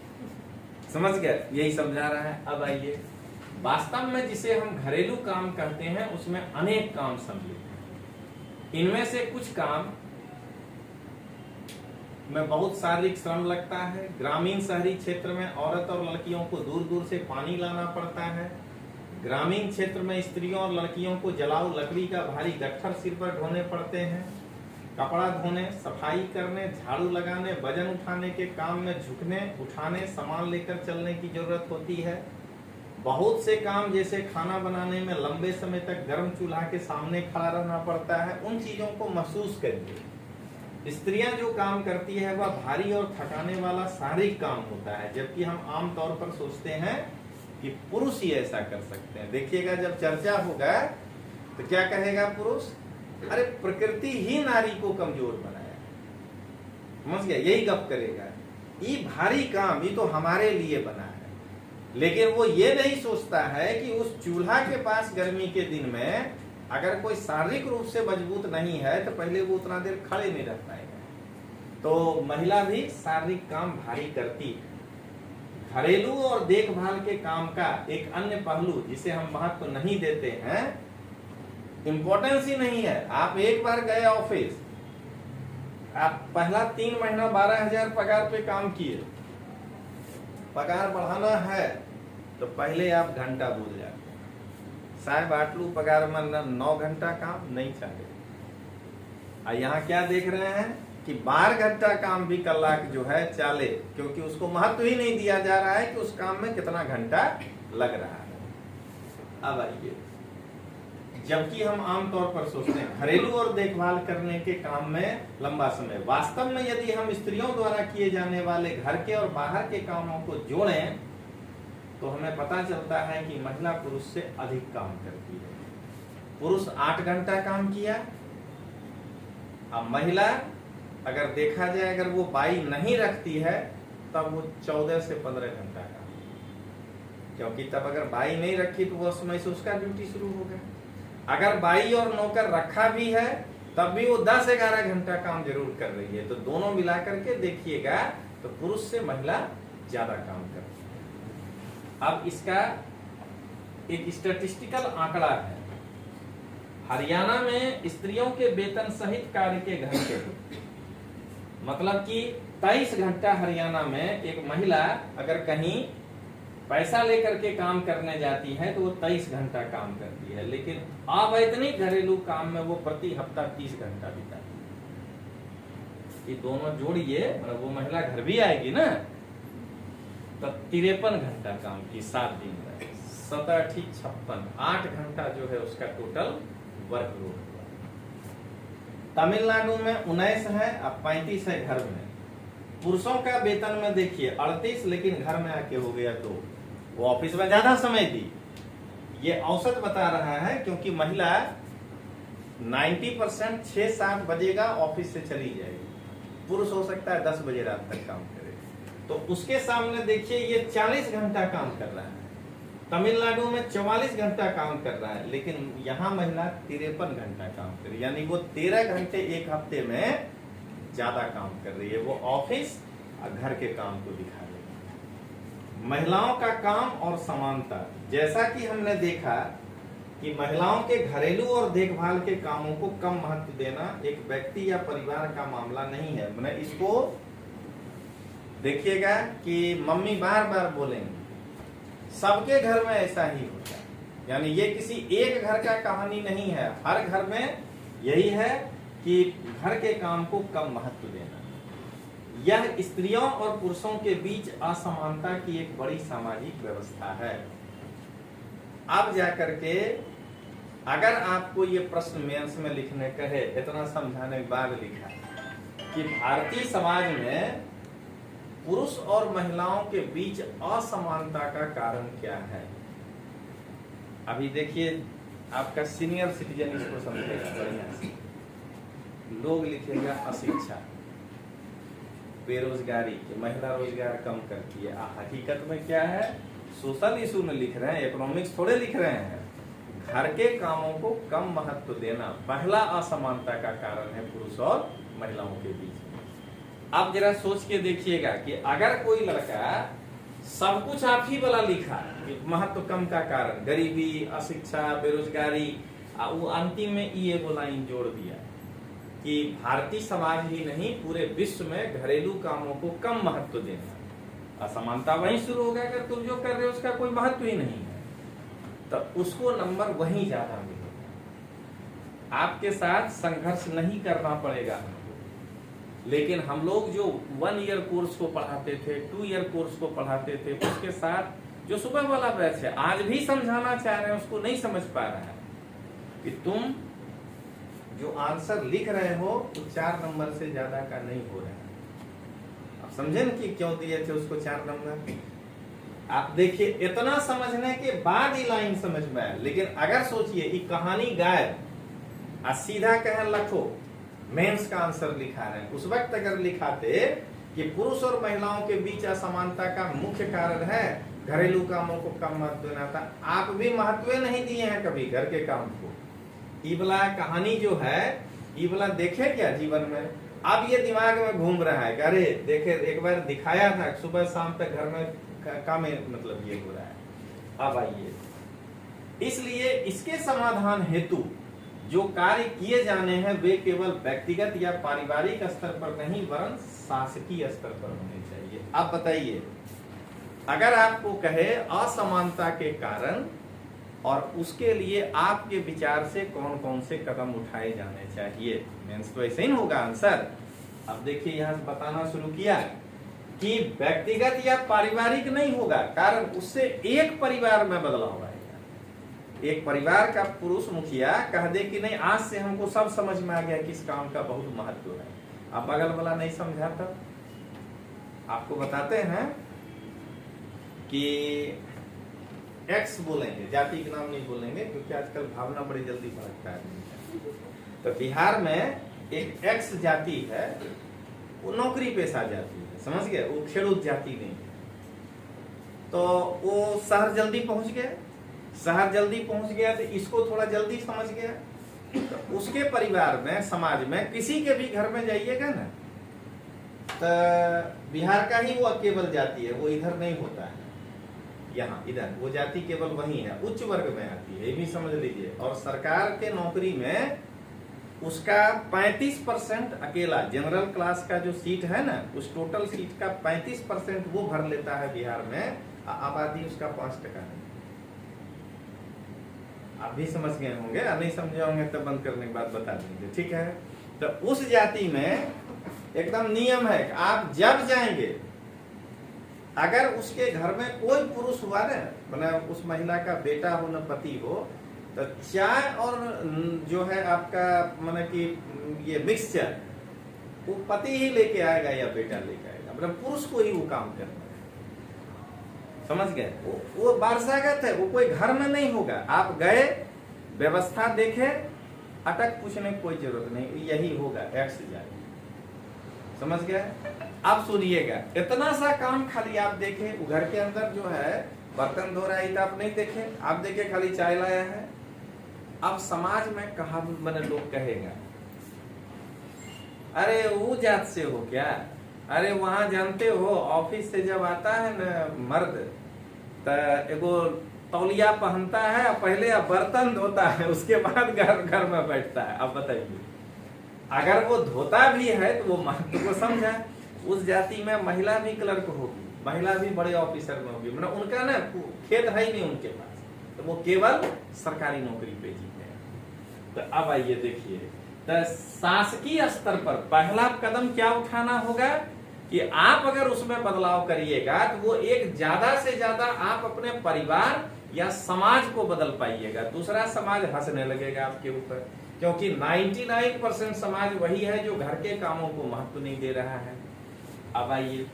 समझ गए? यही समझा रहा है। अब आइए, वास्तव में जिसे हम घरेलू काम कहते हैं उसमें अनेक काम सम्मिलित हैं। इनमें से कुछ काम में बहुत शारीरिक श्रम लगता है। ग्रामीण शहरी क्षेत्र में औरत और लड़कियों को दूर दूर से पानी लाना पड़ता है। ग्रामीण क्षेत्र में स्त्रियों और लड़कियों को जलाऊ लकड़ी का भारी गट्ठर सिर पर ढोने पड़ते हैं। कपड़ा धोने, सफाई करने, झाड़ू लगाने, वजन उठाने के काम में झुकने, उठाने, सामान लेकर चलने की जरूरत होती है। बहुत से काम जैसे खाना बनाने में लंबे समय तक गर्म चूल्हा के सामने खड़ा रहना पड़ता है। उन चीजों को महसूस करिए। स्त्रियां जो काम करती है वह भारी और थकाने वाला शारीरिक काम होता है, जबकि हम आमतौर पर सोचते हैं कि पुरुष ही ऐसा कर सकते हैं। देखिएगा जब चर्चा होगा तो क्या कहेगा पुरुष, अरे प्रकृति ही नारी को कमजोर बनाया, समझ गया, यही गप करेगा। ये भारी काम ये तो हमारे लिए बना है, लेकिन वो ये नहीं सोचता है कि उस चूल्हा के पास गर्मी के दिन में अगर कोई शारीरिक रूप से मजबूत नहीं है तो पहले वो उतना देर खड़े नहीं रह पाएगा। तो महिला भी शारीरिक काम भारी करती है। घरेलू और देखभाल के काम का एक अन्य पहलू जिसे हम महत्व नहीं देते हैं, इंपॉर्टेंस ही नहीं है। आप एक बार गए ऑफिस, आप पहला 3 महीना 12,000 पगार पे काम किए, पगार बढ़ाना है तो पहले आप घंटा भूल जाते हैं। साहब आटलू पगार में 9 घंटा काम नहीं चले। यहाँ क्या देख रहे हैं कि 12 घंटा काम भी कलाक जो है चाले, क्योंकि उसको महत्व ही नहीं दिया जा रहा है कि उस काम में कितना घंटा लग रहा है। अब आइए, जबकि हम आमतौर पर सोचते हैं घरेलू और देखभाल करने के काम में लंबा समय। वास्तव में यदि हम स्त्रियों द्वारा किए जाने वाले घर के और बाहर के कामों को जोड़ें तो हमें पता चलता है कि महिला पुरुष से अधिक काम करती है। पुरुष 8 घंटा काम किया, अब महिला अगर देखा जाए अगर वो बाई नहीं रखती है तब वो 14 से 15 घंटा काम, क्योंकि तब अगर बाई नहीं रखी तो वो समय से उसका ड्यूटी शुरू हो गया। अगर बाई और नौकर रखा भी है तब भी वो 10-11 घंटा काम जरूर कर रही है। तो दोनों मिलाकर के देखिएगा तो पुरुष से महिला ज्यादा काम करती है। अब इसका एक स्टैटिस्टिकल आंकड़ा है। हरियाणा में स्त्रियों के वेतन सहित कार्य के घंटे, मतलब कि 23 घंटा हरियाणा में एक महिला अगर कहीं पैसा लेकर के काम करने जाती है तो वो 23 घंटा काम करती है, लेकिन अवैतनिक घरेलू काम में वो प्रति हफ्ता 30 घंटा बिताती है। ये दोनों जोड़िए, मतलब वो महिला घर भी आएगी ना तो 53 घंटा काम की 7 दिन में, 7 56, 8 घंटा जो है उसका टोटल वर्कलोड हुआ। तमिलनाडु में 19 है, अब 35 है घर में। पुरुषों का वेतन में देखिए 38, लेकिन घर में आके हो गया 2। वो ऑफिस में ज्यादा समय दी, ये औसत बता रहा है, क्योंकि महिला 90% 6-7 बजेगा ऑफिस से चली जाएगी, पुरुष हो सकता है 10 बजे रात तक काम करे। तो उसके सामने देखिए ये 40 घंटा काम कर रहा है, तमिलनाडु में 44 घंटा काम कर रहा है, लेकिन यहाँ महिला 53 घंटा काम कर रही है, यानी वो 13 घंटे एक हफ्ते में ज्यादा काम कर रही है। वो ऑफिस और घर के काम को दिखा रही है। महिलाओं का काम और समानता, जैसा कि हमने देखा कि महिलाओं के घरेलू और देखभाल के कामों को कम महत्व देना एक व्यक्ति या परिवार का मामला नहीं है। मैंने इसको देखिएगा कि मम्मी बार बार बोलेंगे, सबके घर में ऐसा ही होता है, यानी ये किसी एक घर का कहानी नहीं है। हर घर में यही है कि घर के काम को कम महत्व देना। यह स्त्रियों और पुरुषों के बीच असमानता की एक बड़ी सामाजिक व्यवस्था है। अब जाकर के अगर आपको ये प्रश्न मेंस में लिखने कहे, इतना समझाने के बाद लिखा कि भारतीय समाज में पुरुष और महिलाओं के बीच असमानता का कारण क्या है। अभी देखिए आपका सीनियर सिटीजन इसको समझेगा बढ़िया से। लोग लिखेगा अशिक्षा, बेरोजगारी, कि महिला रोजगार कम करती है। हकीकत में क्या है, सोशल इशू में लिख रहे हैं, इकोनॉमिक्स थोड़े लिख रहे हैं। घर के कामों को कम महत्व देना पहला असमानता का कारण है पुरुष और महिलाओं के बीच। आप जरा सोच के देखिएगा कि अगर कोई लड़का सब कुछ आप ही वाला लिखा कि महत्व कम का कारण गरीबी, अशिक्षा, बेरोजगारी, वो अंतिम में ये वो लाइन जोड़ दिया कि भारतीय समाज ही नहीं पूरे विश्व में घरेलू कामों को कम महत्व देना, असमानता वहीं शुरू हो गया। अगर तुम जो कर रहे हो उसका कोई महत्व ही नहीं है तो उसको नंबर वहीं ज्यादा मिलेगा। आपके साथ संघर्ष नहीं करना पड़ेगा हमको, लेकिन हम लोग जो 1 ईयर कोर्स को पढ़ाते थे, 2 ईयर कोर्स को पढ़ाते थे, उसके साथ जो सुबह वाला बैच है आज भी समझाना चाह रहे हैं, उसको नहीं समझ पा रहा है कि तुम जो आंसर लिख रहे हो वो 4 नंबर से ज्यादा का नहीं हो रहा है। आप समझे न कि क्यों दिए थे उसको 4 नंबर। आप देखिए इतना समझने के बाद ही लाइन समझ में आया, लेकिन अगर सोचिए कि कहानी गायब, सीधा कह लखो मेंस का आंसर लिखा है, उस वक्त अगर लिखाते कि पुरुष और महिलाओं के बीच असमानता का मुख्य कारण है घरेलू कामों को कम महत्व देना, था आप भी महत्व नहीं दिए हैं कभी घर के काम को। इबला कहानी जो है, इबला देखे क्या जीवन में, अब ये दिमाग में घूम रहा है, अरे देखे एक बार दिखाया था सुबह शाम तक घर में काम मतलब ये हो रहा है। अब आइए, इसलिए इसके समाधान हेतु जो कार्य किए जाने हैं वे केवल व्यक्तिगत या पारिवारिक स्तर पर नहीं वरन शासकीय स्तर पर होने चाहिए। अब बताइए, अगर आपको कहे असमानता के कारण और उसके लिए आपके विचार से कौन कौन से कदम उठाए जाने चाहिए, मीन्स तो ऐसे ही होगा आंसर। अब देखिए यहां से बताना शुरू किया कि व्यक्तिगत या पारिवारिक नहीं होगा, कारण उससे एक परिवार में बदलाव आएगा, एक परिवार का पुरुष मुखिया कह दे कि नहीं आज से हमको सब समझ में आ गया कि इस काम का बहुत महत्व है, अब बगल वाला नहीं समझा तब आपको बताते हैं कि एक्स बोलेंगे, जाति के नाम नहीं बोलेंगे क्योंकि आजकल भावना बड़ी जल्दी भड़कता है। तो बिहार में एक एक्स जाति है, वो नौकरी पेशा जाति है, समझ गए, वो खेड़ूत जाति नहीं है। तो वो शहर जल्दी पहुंच गया, शहर जल्दी पहुंच गया तो इसको थोड़ा जल्दी समझ गया। तो उसके परिवार में, समाज में किसी के भी घर में जाइएगा ना, तो बिहार का ही वो केवल जाति है, वो इधर नहीं होता है, यहाँ इधर वो जाति केवल वही है, उच्च वर्ग में आती है, ये भी समझ लीजिए। और सरकार के नौकरी में उसका 35% अकेला जनरल क्लास का जो सीट है ना, उस टोटल सीट का 35% वो भर लेता है बिहार में, आबादी उसका 5% है। आप भी समझ गए होंगे, नहीं समझे होंगे तब बंद करने के बाद बता देंगे, ठीक है। तो उस जाति में एकदम नियम है कि आप जब जाएंगे, अगर उसके घर में कोई पुरुष हुआ ना, मतलब उस महिला का बेटा हो न पति हो, तो चाय और जो है आपका मतलब कि ये मिक्सचर वो पति ही लेके आएगा या बेटा लेके आएगा, मतलब पुरुष को ही वो काम करना है, समझ गए। वो वारसागत है, वो कोई घर में नहीं होगा। आप गए, व्यवस्था देखे, अटक पूछने की कोई जरूरत नहीं, यही होगा एक्स जाएगा, समझ गए। अब सुनिएगा, इतना सा काम खाली आप देखे, वो घर के अंदर जो है बर्तन धो रहा है तो आप नहीं देखे, आप देखे खाली चाय लाया है। अब समाज में कहा मैंने लोग कहेगा, अरे वो जात से हो क्या, अरे वहां जानते हो ऑफिस से जब आता है न मर्द, तो एगो तौलिया पहनता है, पहले बर्तन धोता है, उसके बाद घर में बैठता है। अब बताइए, अगर वो धोता भी है तो वो महत्व को समझा। उस जाति में महिला भी क्लर्क होगी, महिला भी बड़े ऑफिसर में होगी, मतलब उनका ना खेत है ही नहीं उनके पास, तो वो केवल सरकारी नौकरी पे जीते हैं। तो अब आइए देखिए, तो शासकीय स्तर पर पहला कदम क्या उठाना होगा कि आप अगर उसमें बदलाव करिएगा तो वो एक ज्यादा से ज्यादा आप अपने परिवार या समाज को बदल पाइएगा, दूसरा समाज हंसने लगेगा आपके ऊपर, क्योंकि 99% समाज वही है जो घर के कामों को महत्व नहीं दे रहा है। अब आइए,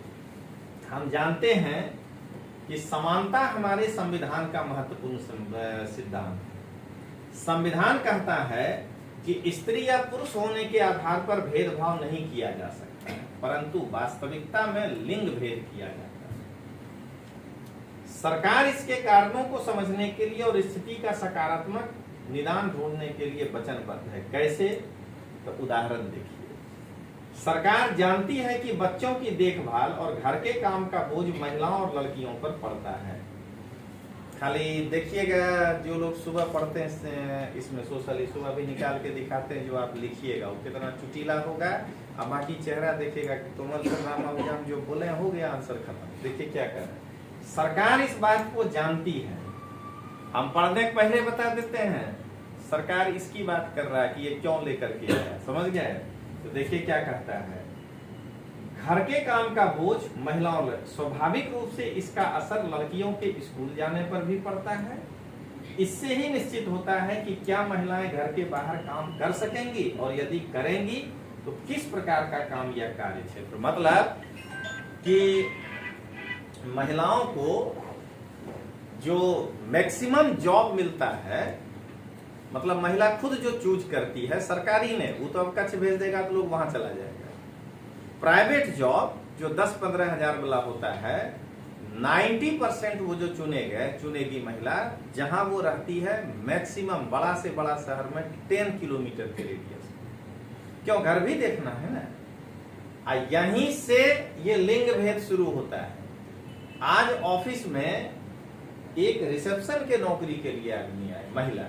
हम जानते हैं कि समानता हमारे संविधान का महत्वपूर्ण सिद्धांत है। संविधान कहता है कि स्त्री या पुरुष होने के आधार पर भेदभाव नहीं किया जा सकता है, परंतु वास्तविकता में लिंग भेद किया जाता है। सरकार इसके कारणों को समझने के लिए और स्थिति का सकारात्मक निदान ढूंढने के लिए वचनबद्ध है। कैसे? तो उदाहरण देखिए, सरकार जानती है कि बच्चों की देखभाल और घर के काम का बोझ महिलाओं और लड़कियों पर पड़ता है। खाली देखिएगा, जो लोग सुबह पढ़ते हैं इसमें सोशली सुबह भी निकाल के दिखाते हैं, जो आप लिखिएगा वो कितना चुटीला होगा, अब बाकी चेहरा देखिएगा कि तोमल राम जो बोले हो गया आंसर खत्म। देखिए क्या कर रहे हैं, सरकार इस बात को जानती है, हम पढ़ने के पहले बता देते हैं सरकार इसकी बात कर रहा है कि ये क्यों लेकर के आया, समझ गए। तो देखिए क्या कहता है, घर के काम का बोझ महिलाओं पर, स्वाभाविक रूप से इसका असर लड़कियों के स्कूल जाने पर भी पड़ता है। इससे ही निश्चित होता है कि क्या महिलाएं घर के बाहर काम कर सकेंगी और यदि करेंगी तो किस प्रकार का काम या कार्य क्षेत्र। मतलब कि महिलाओं को जो मैक्सिमम जॉब मिलता है, मतलब महिला खुद जो चूज करती है, सरकारी ने वो तो अब कच्छ भेज देगा तो लोग वहां चला जाएगा। प्राइवेट जॉब जो 10-15 हजार वाला होता है, 90% वो जो चुनेगी महिला, जहां वो रहती है मैक्सिमम बड़ा से बड़ा शहर में 10 किलोमीटर के रेडियस। क्यों? घर भी देखना है ना। यहीं से ये लिंग भेद शुरू होता है। आज ऑफिस में एक रिसेप्शन के नौकरी के लिए आदमी आए, महिला,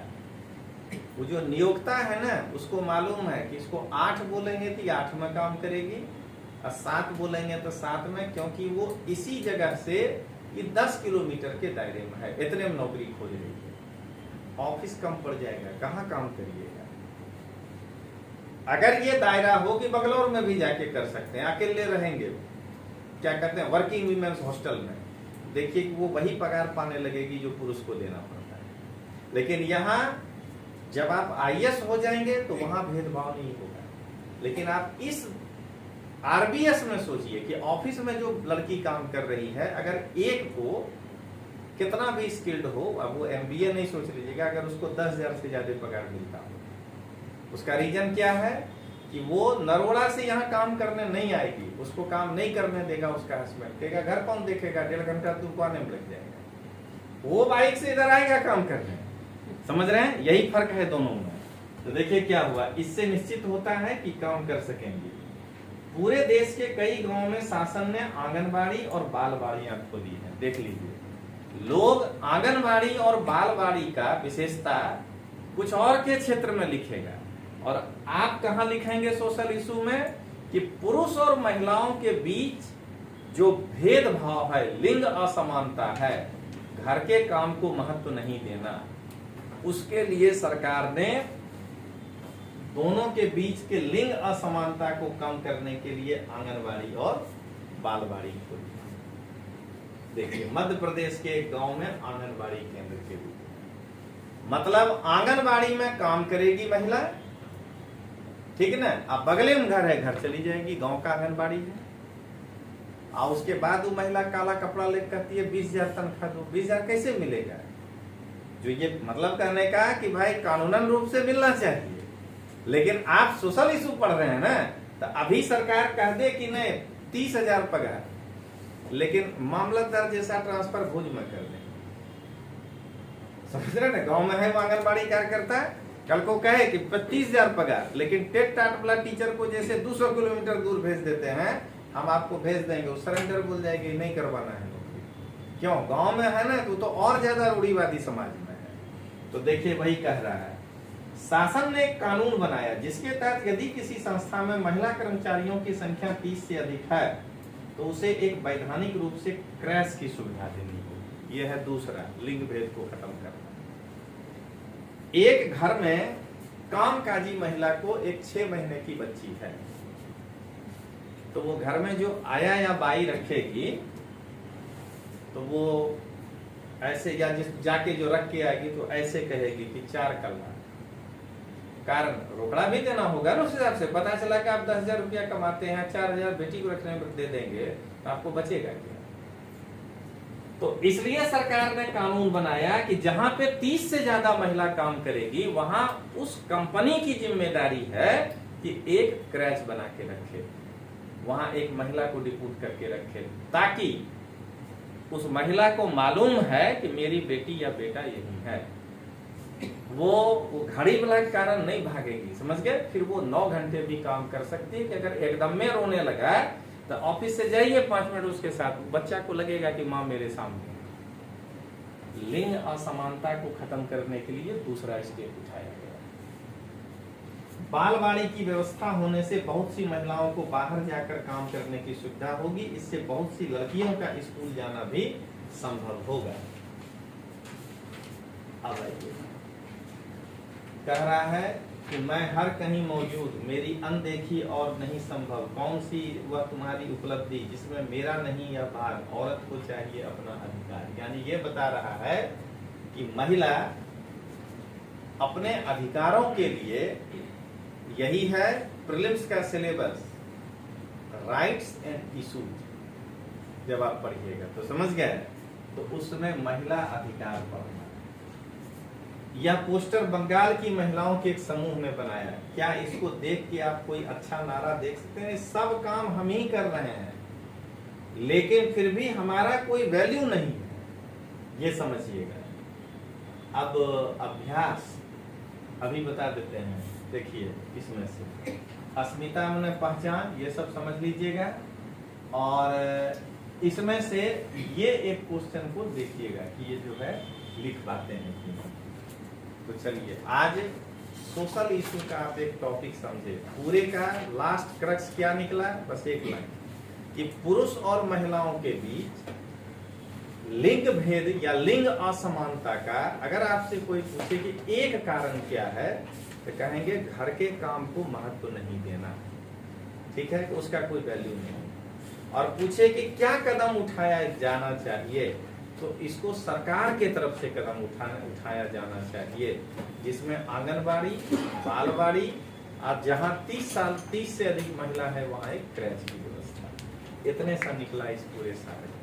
वो जो नियोक्ता है ना उसको मालूम है कि इसको 8 बोलेंगे तो 8 में काम करेगी और 7 बोलेंगे तो 7 में, क्योंकि वो इसी जगह से ये 10 किलोमीटर के दायरे में है, इतने में नौकरी खोज रही है। ऑफिस कम पड़ जाएगा, कहाँ काम करिएगा। अगर ये दायरा हो कि बंगलौर में भी जाके कर सकते हैं, अकेले रहेंगे, क्या कहते हैं वर्किंग वीमेंस हॉस्टल में, देखिए कि वो वही पगार पाने लगेगी जो पुरुष को देना पड़ता है। लेकिन यहाँ जब आप आईएएस हो जाएंगे तो वहां भेदभाव नहीं होगा। लेकिन आप इस आरबीएस में सोचिए कि ऑफिस में जो लड़की काम कर रही है, अगर एक को कितना भी स्किल्ड हो, अब वो एमबीए नहीं सोच लीजिएगा, अगर उसको 10,000 से ज्यादा पगार मिलता हो, उसका रीजन क्या है कि वो नरोड़ा से यहाँ काम करने नहीं आएगी, उसको काम नहीं करने देगा उसका हस्बैंड, कहेगा घर कौन देखेगा, 1.5 घंटा तुमको आने में लग जाएगा। वो बाइक से इधर आएगा काम करने। समझ रहे हैं, यही फर्क है दोनों में। तो देखिए क्या हुआ, इससे निश्चित होता है कि काम कर सकेंगे। पूरे देश के कई गांवों में शासन ने आंगनबाड़ी और बालवाड़ियां खोली है। देख लीजिए, लोग आंगनबाड़ी और बालवाड़ी का विशेषता कुछ और के क्षेत्र में लिखेगा, और आप कहां लिखेंगे सोशल इशू में कि पुरुष और महिलाओं के बीच जो भेदभाव है, लिंग असमानता है, घर के काम को महत्व नहीं देना, उसके लिए सरकार ने दोनों के बीच के लिंग असमानता को कम करने के लिए आंगनबाड़ी और बालवाड़ी खोली। देखिए, मध्य प्रदेश के एक गांव में आंगनबाड़ी केंद्र के रूप में, मतलब आंगनबाड़ी में काम करेगी महिला, ठीक ना, अब बगले में घर है, घर चली जाएगी, गांव का आंगनबाड़ी है, और उसके बाद वो महिला काला कपड़ा लेकर कहती है 20,000 तनख्वाह दो। 20,000 कैसे मिलेगा? जो ये मतलब कहने का कि भाई कानूनन रूप से मिलना चाहिए, लेकिन आप सोशल इशू पढ़ रहे हैं ना, तो अभी सरकार कह दे कि नहीं 30,000 पगार, लेकिन मामलतदार जैसा ट्रांसफर भुज में कर दे। समझ रहे ना, गांव में है वो आंगनबाड़ी कार्यकर्ता, कल को कहे कि 25,000 पगार, लेकिन टेट टाट वाला टीचर को जैसे 200 किलोमीटर दूर भेज देते हैं, हम आपको भेज देंगे, वो सरेंडर बोल जाएगी नहीं करवाना है नौकरी। क्यों? गांव में है ना, तो और ज्यादा रूढ़िवादी समाज में है। तो देखिए वही कह रहा है, शासन ने एक कानून बनाया जिसके तहत यदि किसी संस्था में महिला कर्मचारियों की संख्या 30 से अधिक है तो उसे एक वैधानिक रूप से क्रैश की सुविधा देनी होगी। यह है दूसरा, लिंग भेद को खत्म करना। एक घर में कामकाजी महिला को एक 6 महीने की बच्ची है, तो वो घर में जो आया या बाई रखेगी, तो वो ऐसे या जिस जाके जो रख के आएगी तो ऐसे कहेगी कि 4 कल्ला, कारण रोकड़ा भी देना होगा ना उस हिसाब से। पता चला कि आप 10,000 रुपया कमाते हैं, 4,000 बेटी को रखने में दे देंगे, तो आपको बचेगा क्या? तो इसलिए सरकार ने कानून बनाया कि जहां पे 30 से ज्यादा महिला काम करेगी, वहां उस कंपनी की जिम्मेदारी है कि एक क्रैच बना के रखे, वहां एक महिला को डिप्यूट करके रखे, ताकि उस महिला को मालूम है कि मेरी बेटी या बेटा यही है। वो घड़ी वाला के कारण नहीं भागेगी, समझ गए? फिर वो 9 घंटे भी काम कर सकती है कि अगर एकदम में रोने लगा तो ऑफिस से जाइए 5 मिनट उसके साथ, बच्चा को लगेगा कि माँ मेरे सामने। लिंग असमानता को खत्म करने के लिए दूसरा स्टेप उठाया गया। बालवाड़ी की व्यवस्था होने से बहुत सी महिलाओं को बाहर जाकर काम करने की सुविधा होगी। इससे बहुत सी लड़कियों का स्कूल जाना भी संभव होगा। अब आइए, कह रहा है कि मैं हर कहीं मौजूद, मेरी अनदेखी और नहीं संभव, कौन सी वह तुम्हारी उपलब्धि जिसमें मेरा नहीं यह भाग, औरत को चाहिए अपना अधिकार। यानी ये बता रहा है कि महिला अपने अधिकारों के लिए, यही है प्रीलिम्स का सिलेबस, राइट्स एंड इशूज। जब आप पढ़िएगा तो समझ गए, तो उसमें महिला अधिकार पढ़ना। यह पोस्टर बंगाल की महिलाओं के एक समूह ने बनाया। क्या इसको देख के आप कोई अच्छा नारा देख सकते हैं? सब काम हम ही कर रहे हैं, लेकिन फिर भी हमारा कोई वैल्यू नहीं है, ये समझिएगा। अब अभ्यास अभी बता देते हैं। देखिए, इसमें से अस्मिता में पहचान, ये सब समझ लीजिएगा, और इसमें से ये एक क्वेश्चन को देखिएगा कि ये जो है लिख पाते हैं कि नहीं। तो चलिए, आज सोशल इशू का आप एक टॉपिक समझे। पूरे का लास्ट क्रक्स क्या निकला? बस एक लाइन कि पुरुष और महिलाओं के बीच लिंग भेद या लिंग असमानता का अगर आपसे कोई पूछे कि एक कारण क्या है, तो कहेंगे घर के काम को महत्व नहीं देना। ठीक है, तो उसका कोई वैल्यू नहीं। और पूछे कि क्या कदम उठाया जाना चाहिए, तो इसको सरकार के तरफ से कदम उठाया जाना चाहिए, जिसमें आंगनबाड़ी, बालवाड़ी और जहां 30 से अधिक महिला है वहां एक क्रैच की व्यवस्था। इतने सा निकला इस पूरे सारे